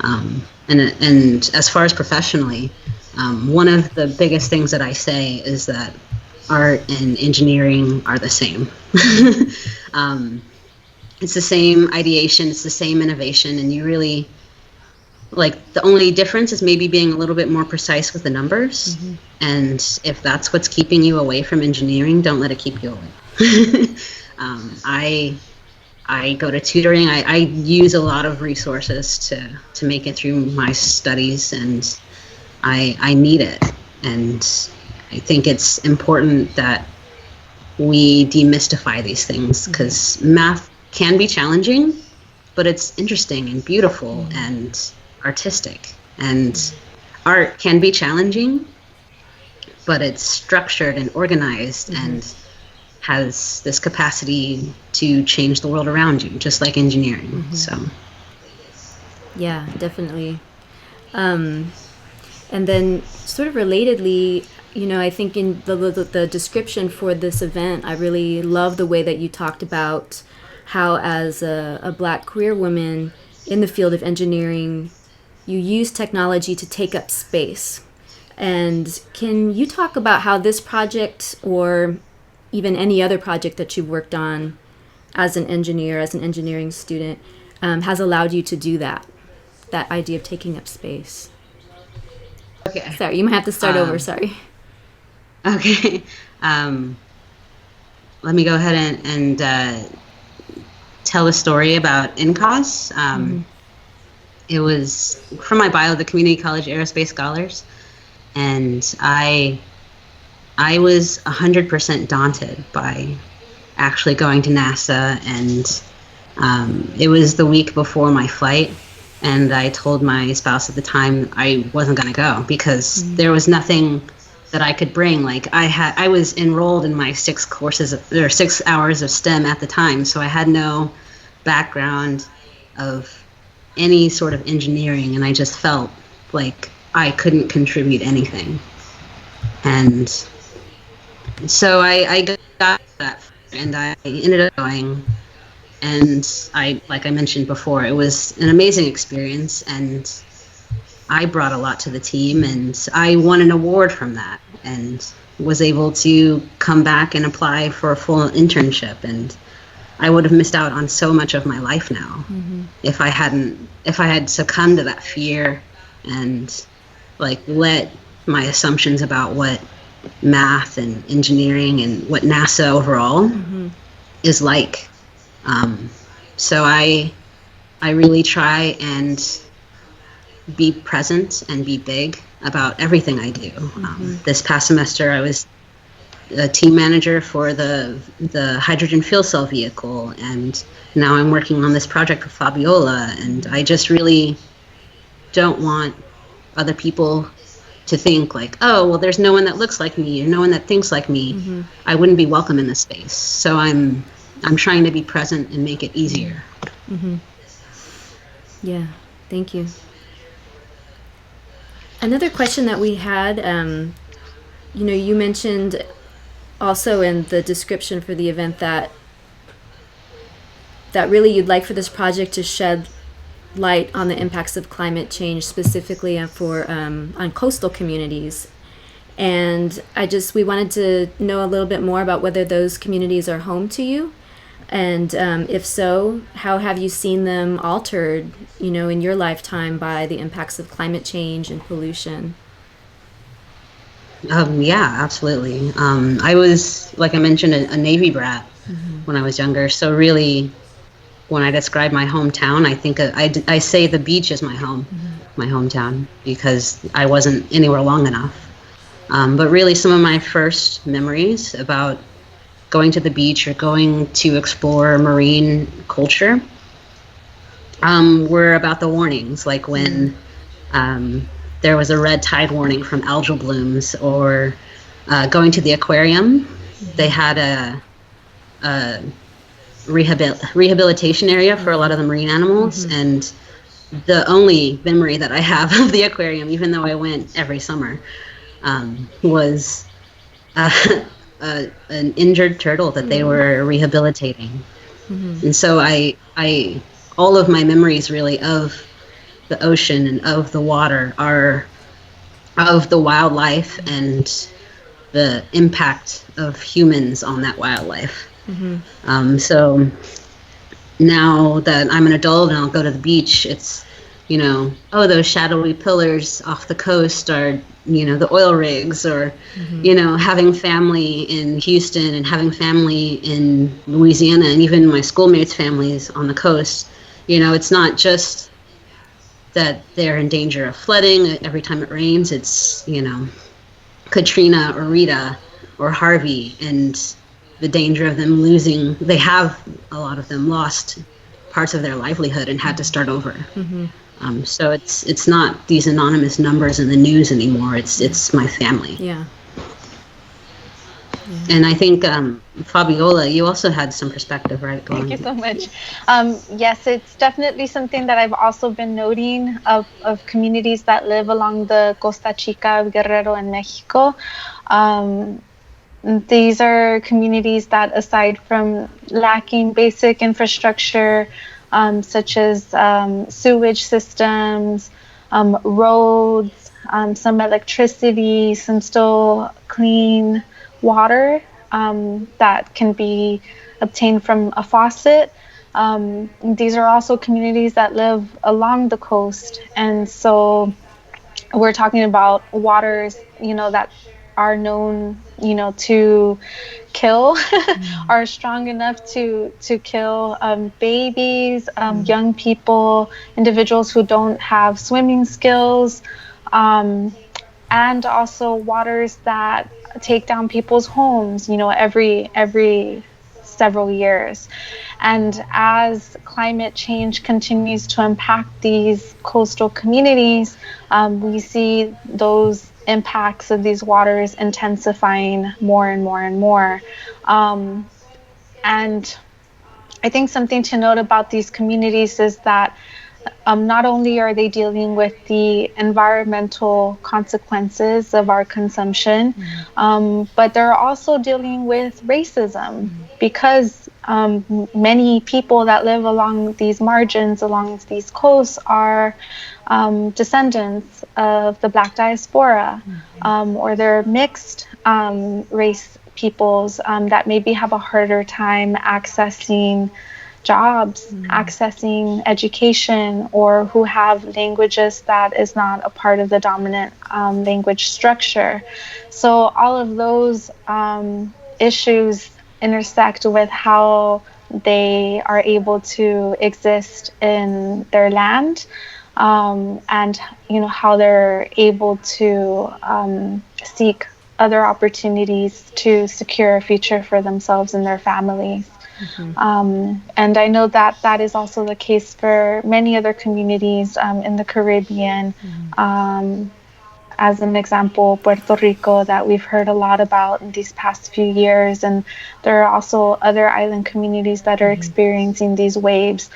And as far as professionally, one of the biggest things that I say is that art and engineering are the same. It's the same ideation, it's the same innovation, and you really, like, the only difference is maybe being a little bit more precise with the numbers. And if that's what's keeping you away from engineering, don't let it keep you away. I go to tutoring. I use a lot of resources to make it through my studies, and I need it. And I think it's important that we demystify these things, because math can be challenging, but it's interesting and beautiful and artistic. And art can be challenging, but it's structured and organized and has this capacity to change the world around you, just like engineering. So yeah, definitely. And then sort of relatedly, you know, I think in the description for this event, I really love the way that you talked about how as a Black queer woman in the field of engineering, you use technology to take up space. And can you talk about how this project, or even any other project that you've worked on as an engineer, as an engineering student, has allowed you to do that idea of taking up space? Okay. Sorry, you might have to start over, sorry. Okay. Let me go ahead and tell a story about INCOS. It was from my bio, the Community College Aerospace Scholars, and I was 100% daunted by actually going to NASA, and it was the week before my flight, and I told my spouse at the time I wasn't going to go because there was nothing that I could bring. Like I was enrolled in my 6 hours of STEM at the time, so I had no background of any sort of engineering, and I just felt like I couldn't contribute anything. And so I got that, and I ended up going. And like I mentioned before, it was an amazing experience, and I brought a lot to the team, and I won an award from that, and was able to come back and apply for a full internship. And I would have missed out on so much of my life now if I had succumbed to that fear and like let my assumptions about what math and engineering and what NASA overall is like. So I really try and be present and be big about everything I do. This past semester, I was a team manager for the hydrogen fuel cell vehicle, and now I'm working on this project with Fabiola, and I just really don't want other people to think like, oh, well, there's no one that looks like me, or no one that thinks like me. I wouldn't be welcome in this space. So I'm trying to be present and make it easier. Yeah, thank you. Another question that we had, you mentioned also in the description for the event that really you'd like for this project to shed light on the impacts of climate change, specifically on coastal communities. And we wanted to know a little bit more about whether those communities are home to you, and if so, how have you seen them altered, in your lifetime by the impacts of climate change and pollution? Yeah, absolutely. I was, like I mentioned, a Navy brat when I was younger. So really, when I describe my hometown, I think I say the beach is my home, my hometown, because I wasn't anywhere long enough. But really, some of my first memories about going to the beach or going to explore marine culture were about the warnings, like when there was a red tide warning from algal blooms, or going to the aquarium. They had a rehabilitation area for a lot of the marine animals, and the only memory that I have of the aquarium, even though I went every summer, was an injured turtle that they were rehabilitating. And so I all of my memories really of the ocean and of the water are of the wildlife and the impact of humans on that wildlife. So now that I'm an adult and I'll go to the beach, it's, those shadowy pillars off the coast are, the oil rigs, or, having family in Houston and having family in Louisiana, and even my schoolmates' families on the coast. It's not just that they're in danger of flooding every time it rains. It's, Katrina or Rita or Harvey, and the danger of them losing. They have, a lot of them, lost parts of their livelihood and had to start over. So it's not these anonymous numbers in the news anymore. It's my family. Yeah. And I think, Fabiola, you also had some perspective, right? Thank you so much. Yes, it's definitely something that I've also been noting of communities that live along the Costa Chica of Guerrero in Mexico. These are communities that, aside from lacking basic infrastructure, such as sewage systems, roads, some electricity, some still clean water that can be obtained from a faucet. These are also communities that live along the coast, and so we're talking about waters, that are known, to kill, are strong enough to kill babies, young people, individuals who don't have swimming skills, and also waters that take down people's homes, every several years. And as climate change continues to impact these coastal communities, we see those impacts of these waters intensifying more and more and more. And I think something to note about these communities is that not only are they dealing with the environmental consequences of our consumption, but they're also dealing with racism because many people that live along these margins, along these coasts, are descendants of the Black diaspora, or they're mixed race peoples that maybe have a harder time accessing jobs, accessing education, or who have languages that is not a part of the dominant language structure. So all of those issues intersect with how they are able to exist in their land, and how they're able to seek other opportunities to secure a future for themselves and their families. And I know that that is also the case for many other communities in the Caribbean. As an example, Puerto Rico, that we've heard a lot about in these past few years. And there are also other island communities that are experiencing these waves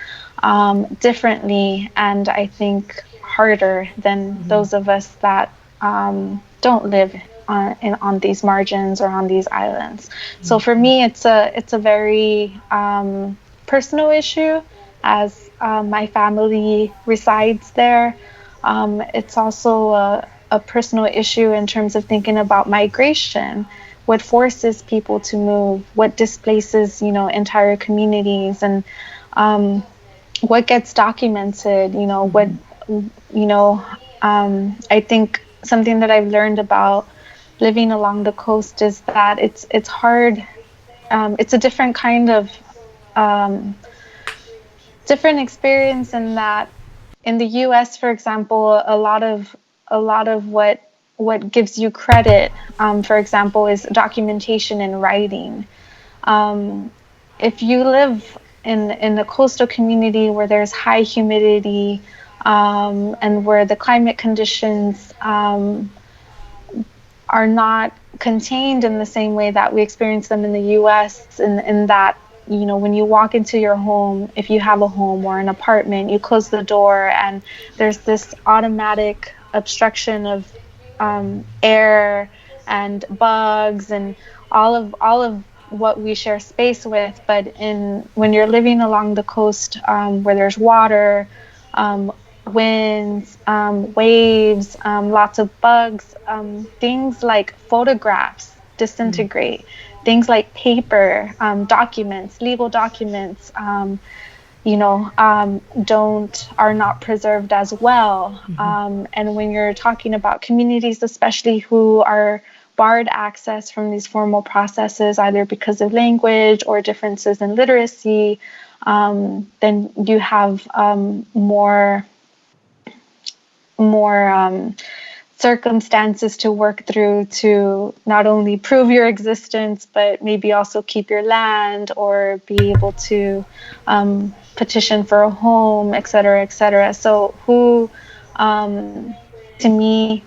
differently, and I think harder than those of us that don't live on these margins or on these islands. So for me, it's a very personal issue, as my family resides there. It's also a personal issue in terms of thinking about migration. What forces people to move? What displaces, entire communities? And what gets documented? I think something that I've learned about living along the coast is that it's hard. It's a different kind of different experience in that in the U.S., for example, a lot of what gives you credit, for example, is documentation and writing. If you live in a coastal community where there's high humidity, and where the climate conditions are not contained in the same way that we experience them in the US, in that, when you walk into your home, if you have a home or an apartment, you close the door and there's this automatic obstruction of air and bugs and all of what we share space with. But when you're living along the coast, where there's water, winds, waves, lots of bugs, things like photographs disintegrate, things like paper, documents, legal documents, are not preserved as well. And when you're talking about communities, especially who are barred access from these formal processes, either because of language or differences in literacy, then you have more circumstances to work through to not only prove your existence, but maybe also keep your land or be able to petition for a home, et cetera, et cetera. So to me,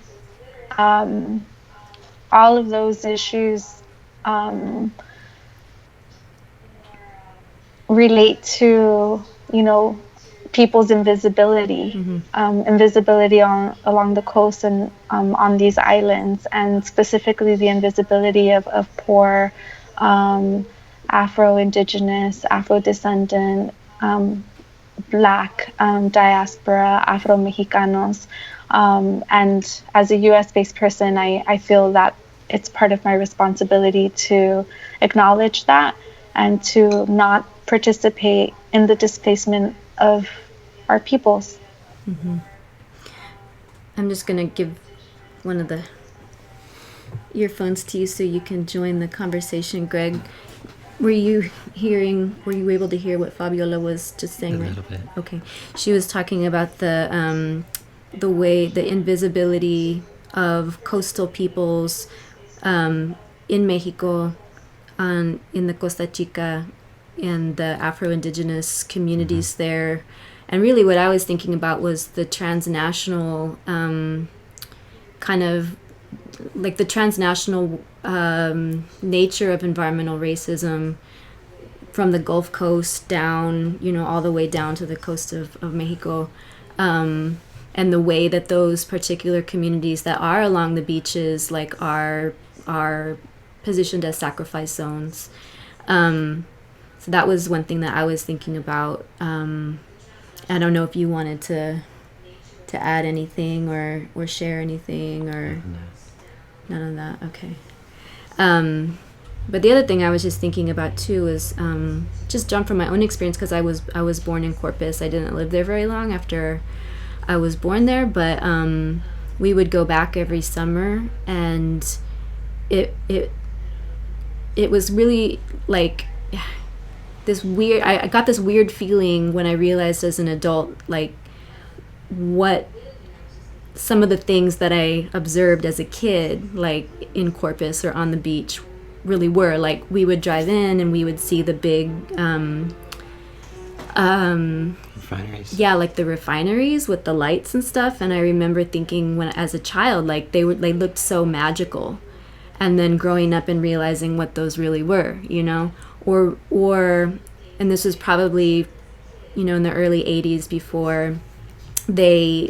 all of those issues relate to, people's invisibility, invisibility along the coast and on these islands, and specifically the invisibility of poor Afro-Indigenous, Afro-descendant, Black diaspora, Afro-Mexicanos. And as a US-based person, I feel that it's part of my responsibility to acknowledge that and to not participate in the displacement of our peoples. I'm just going to give one of the earphones to you so you can join the conversation. Greg, were you able to hear what Fabiola was just saying? A little bit. Okay. She was talking about the way, the invisibility of coastal peoples in Mexico, in the Costa Chica, and the Afro-Indigenous communities there. And really what I was thinking about was the transnational kind of like the transnational nature of environmental racism from the Gulf Coast down, all the way down to the coast of Mexico, and the way that those particular communities that are along the beaches like are positioned as sacrifice zones. So that was one thing that I was thinking about. I don't know if you wanted to add anything or share anything or none of that. Okay. But the other thing I was just thinking about too is just jump from my own experience, because I was born in Corpus. I didn't live there very long after I was born there, but we would go back every summer, and it was really like this weird. I got this weird feeling when I realized as an adult, like what some of the things that I observed as a kid, like in Corpus or on the beach, really were. Like we would drive in and we would see the big Refineries. yeah, like the refineries with the lights and stuff. And I remember thinking when as a child, like they looked so magical, and then growing up and realizing what those really were, or and this was probably in the early 80s before they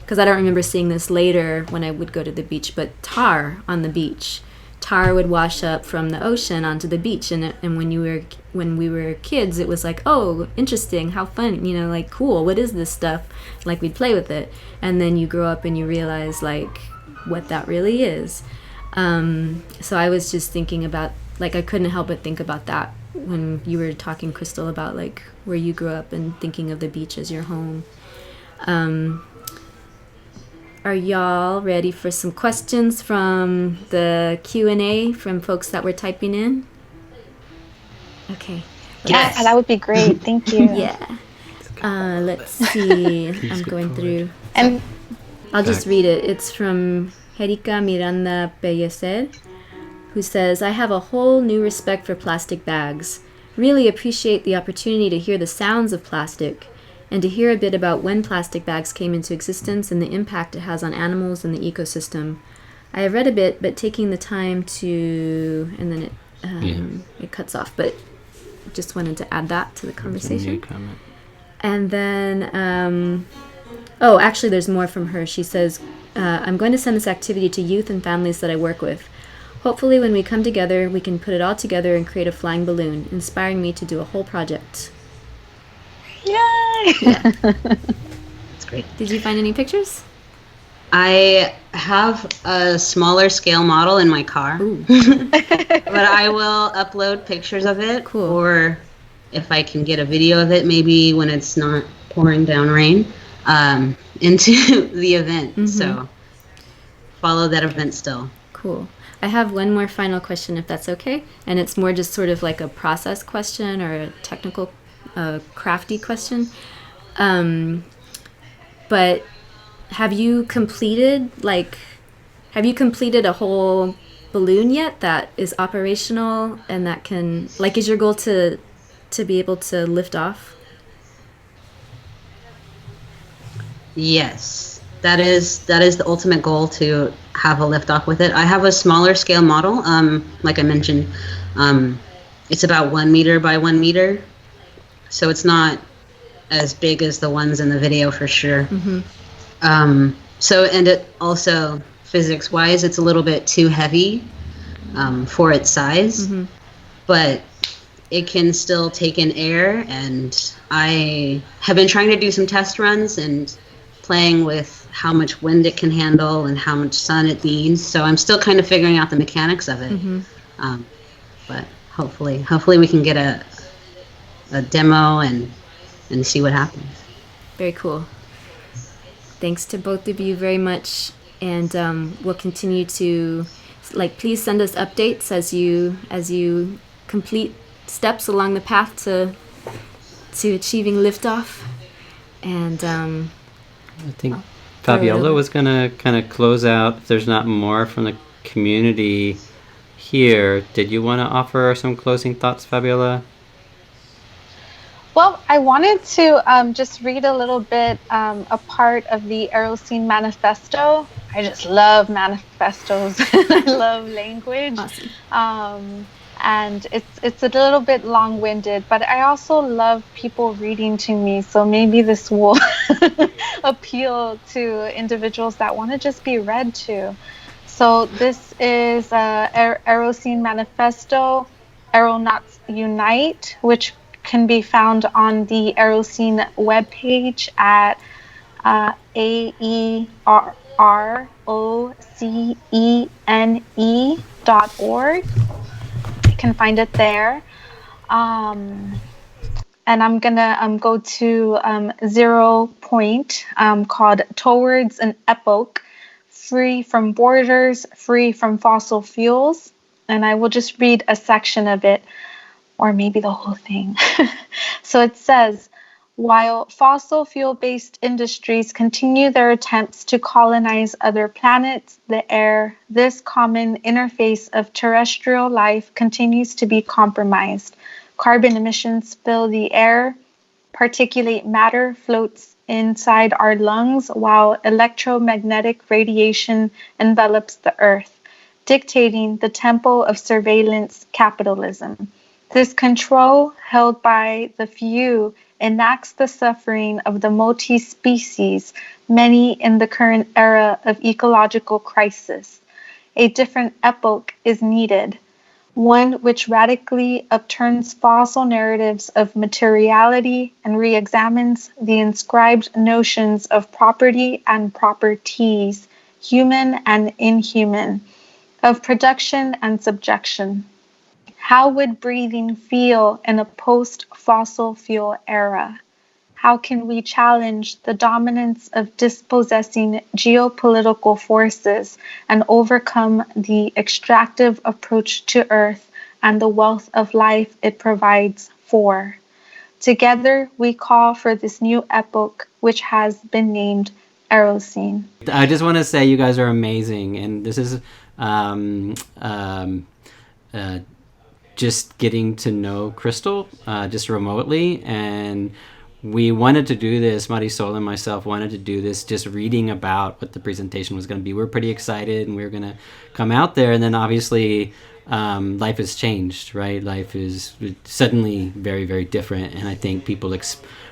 because I don't remember seeing this later when I would go to the beach, but tar on the beach. Tar would wash up from the ocean onto the beach, and when we were kids, it was like, oh, interesting, how fun, like cool, what is this stuff? Like we'd play with it, and then you grow up and you realize like what that really is. So I was just thinking about, like, I couldn't help but think about that when you were talking, Crystal, about like where you grew up and thinking of the beach as your home. Are y'all ready for some questions from the Q&A from folks that were typing in? Okay. Yes. Yeah, that would be great. Thank you. Yeah. Let's see. I'm going through. And I'll just read it. It's from Jerica Miranda Pellecer, who says, I have a whole new respect for plastic bags. Really appreciate the opportunity to hear the sounds of plastic, and to hear a bit about when plastic bags came into existence and the impact it has on animals and the ecosystem. I have read a bit, but taking the time to, and then it cuts off, but just wanted to add that to the conversation. New comment. And then, actually there's more from her. She says, I'm going to send this activity to youth and families that I work with. Hopefully when we come together, we can put it all together and create a flying balloon, inspiring me to do a whole project. yay! Yeah. That's great. Did you find any pictures? I have a smaller scale model in my car, but I will upload pictures of it. Cool. Or if I can get a video of it, maybe when it's not pouring down rain, into the event. Mm-hmm. So follow that event still. Cool. I have one more final question, if that's okay. And it's more just sort of like a process question or a technical, crafty question. But have you completed a whole balloon yet that is operational and that can, like, is your goal to be able to lift off? Yes, that is the ultimate goal, to have a liftoff with it. I have a smaller scale model. Like I mentioned, it's about 1 meter by 1 meter, so it's not as big as the ones in the video for sure. Mm-hmm. So, and it also, physics-wise, it's a little bit too heavy for its size, Mm-hmm. but it can still take in air, and I have been trying to do some test runs and playing with how much wind it can handle and how much sun it needs. So I'm still kind of figuring out the mechanics of it. Mm-hmm. But hopefully we can get a demo and see what happens. Very cool. Thanks to both of you very much, and we'll continue to, please send us updates as you complete steps along the path to achieving liftoff. And I think Fabiola was going to kind of close out. If there's not more from the community here, did you want to offer some closing thoughts, Fabiola? Well, I wanted to just read a little bit, a part of the Aerocene manifesto I just love manifestos. I love language. Awesome. And it's a little bit long-winded, but I also love people reading to me. So maybe this will appeal to individuals that want to just be read to. So this is Aerocene Manifesto, Aeronauts Unite, which can be found on the Aerocene webpage at AERROCENE.org. You can find it there. And I'm gonna go to 0 point called Towards an Epoch Free from Borders, Free from Fossil Fuels. And I will just read a section of it, or maybe the whole thing. So it says, while fossil fuel-based industries continue their attempts to colonize other planets, the air, this common interface of terrestrial life, continues to be compromised. Carbon emissions fill the air, particulate matter floats inside our lungs, while electromagnetic radiation envelops the earth, dictating the tempo of surveillance capitalism. This control, held by the few, enacts the suffering of the multi-species, many in the current era of ecological crisis. A different epoch is needed, one which radically upturns fossil narratives of materiality and re-examines the inscribed notions of property and properties, human and inhuman, of production and subjection. How would breathing feel in a post-fossil fuel era? How can we challenge the dominance of dispossessing geopolitical forces and overcome the extractive approach to Earth and the wealth of life it provides for? Together, we call for this new epoch, which has been named Aerocene. I just want to say you guys are amazing, and this is um, um, uh, just getting to know Crystal just remotely, and we wanted to do this. Marisol and myself wanted to do this, just reading about what the presentation was going to be. We're pretty excited, and we were going to come out there, and then obviously life has changed, right? Life is suddenly very, very different, and I think people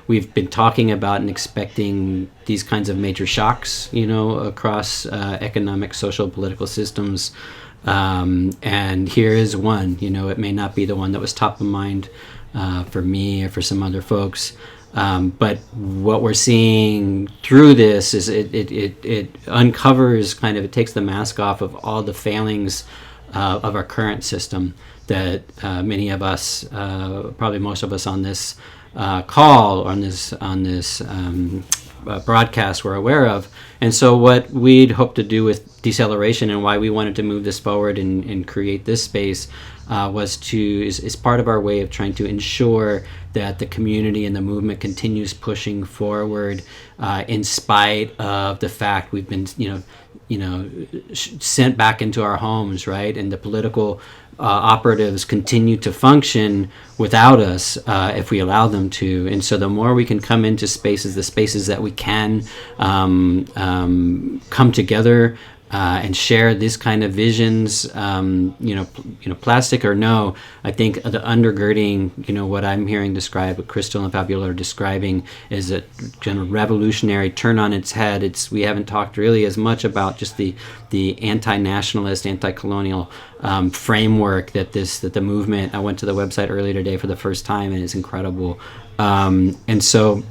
we've been talking about and expecting these kinds of major shocks, across economic, social, political systems. And here is one. It may not be the one that was top of mind for me or for some other folks, but what we're seeing through this is it uncovers it takes the mask off of all the failings of our current system that many of us, probably most of us on this call, on this broadcast, we're aware of. And so what we'd hope to do with deceleration, and why we wanted to move this forward and create this space, is part of our way of trying to ensure that the community and the movement continues pushing forward, in spite of the fact we've been sent back into our homes, right? And the political operatives continue to function without us, if we allow them to. And so the more we can come into the spaces that we can come together and share this kind of visions, plastic or no, I think the undergirding, what I'm hearing described, what Crystal and Fabiola are describing, is a kind of revolutionary turn on its head. We haven't talked really as much about just the anti-nationalist, anti-colonial framework that the movement. I went to the website earlier today for the first time, and it's incredible. And so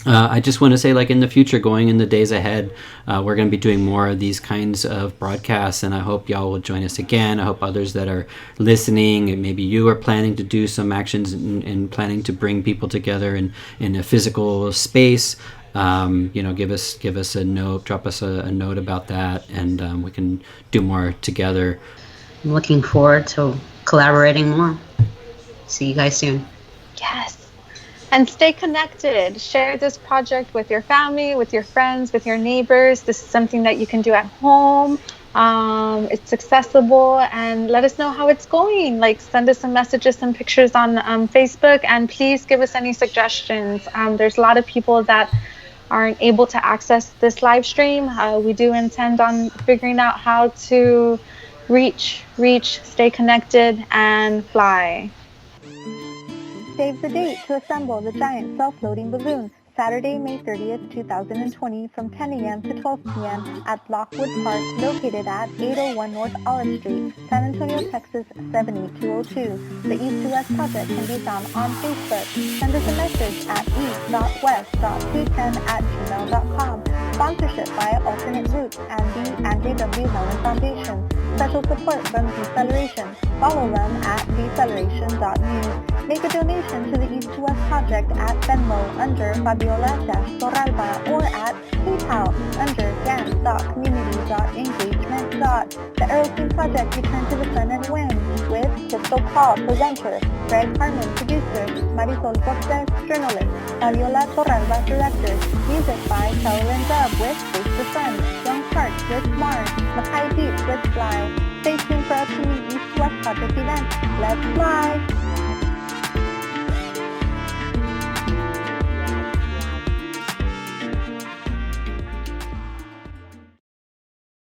I just want to say, in the future, going in the days ahead, we're going to be doing more of these kinds of broadcasts, and I hope y'all will join us again. I hope others that are listening, and maybe you are planning to do some actions and planning to bring people together in a physical space. Give us a note, drop us a note about that, and we can do more together. I'm looking forward to collaborating more. See you guys soon. Yes. And stay connected. Share this project with your family, with your friends, with your neighbors. This is something that you can do at home. It's accessible, and let us know how it's going. Send us some messages, some pictures on Facebook, and please give us any suggestions. There's a lot of people that aren't able to access this live stream, we do intend on figuring out how to reach, stay connected, and fly. Save the date to assemble the giant self-loading balloon, Saturday, May 30th, 2020, from 10 a.m. to 12 p.m. at Lockwood Park, located at 801 North Olive Street, San Antonio, Texas 78202. The East to West Project can be found on Facebook. Send us a message at east.west.210@gmail.com. Sponsorship by Alternate Routes and the Andrew W. Mellon Foundation. Special support from Deceleration. Follow them at deceleration.news. Make a donation to the East to West Project at Venmo under Fabiola-Torralba or at PayPal under dance.community.engagement. The Aerocene Project Return to the Sun and Wind with Crystal Paul, presenter, Greg Harmon, producer, Marisol Cortez, journalist, Fabiola Torralba, director. Music by Carolyn Dub with Face the Sun, Young Parks with Mars, Mackay Deep with Fly. Stay tuned for upcoming East to West Project events. Let's fly!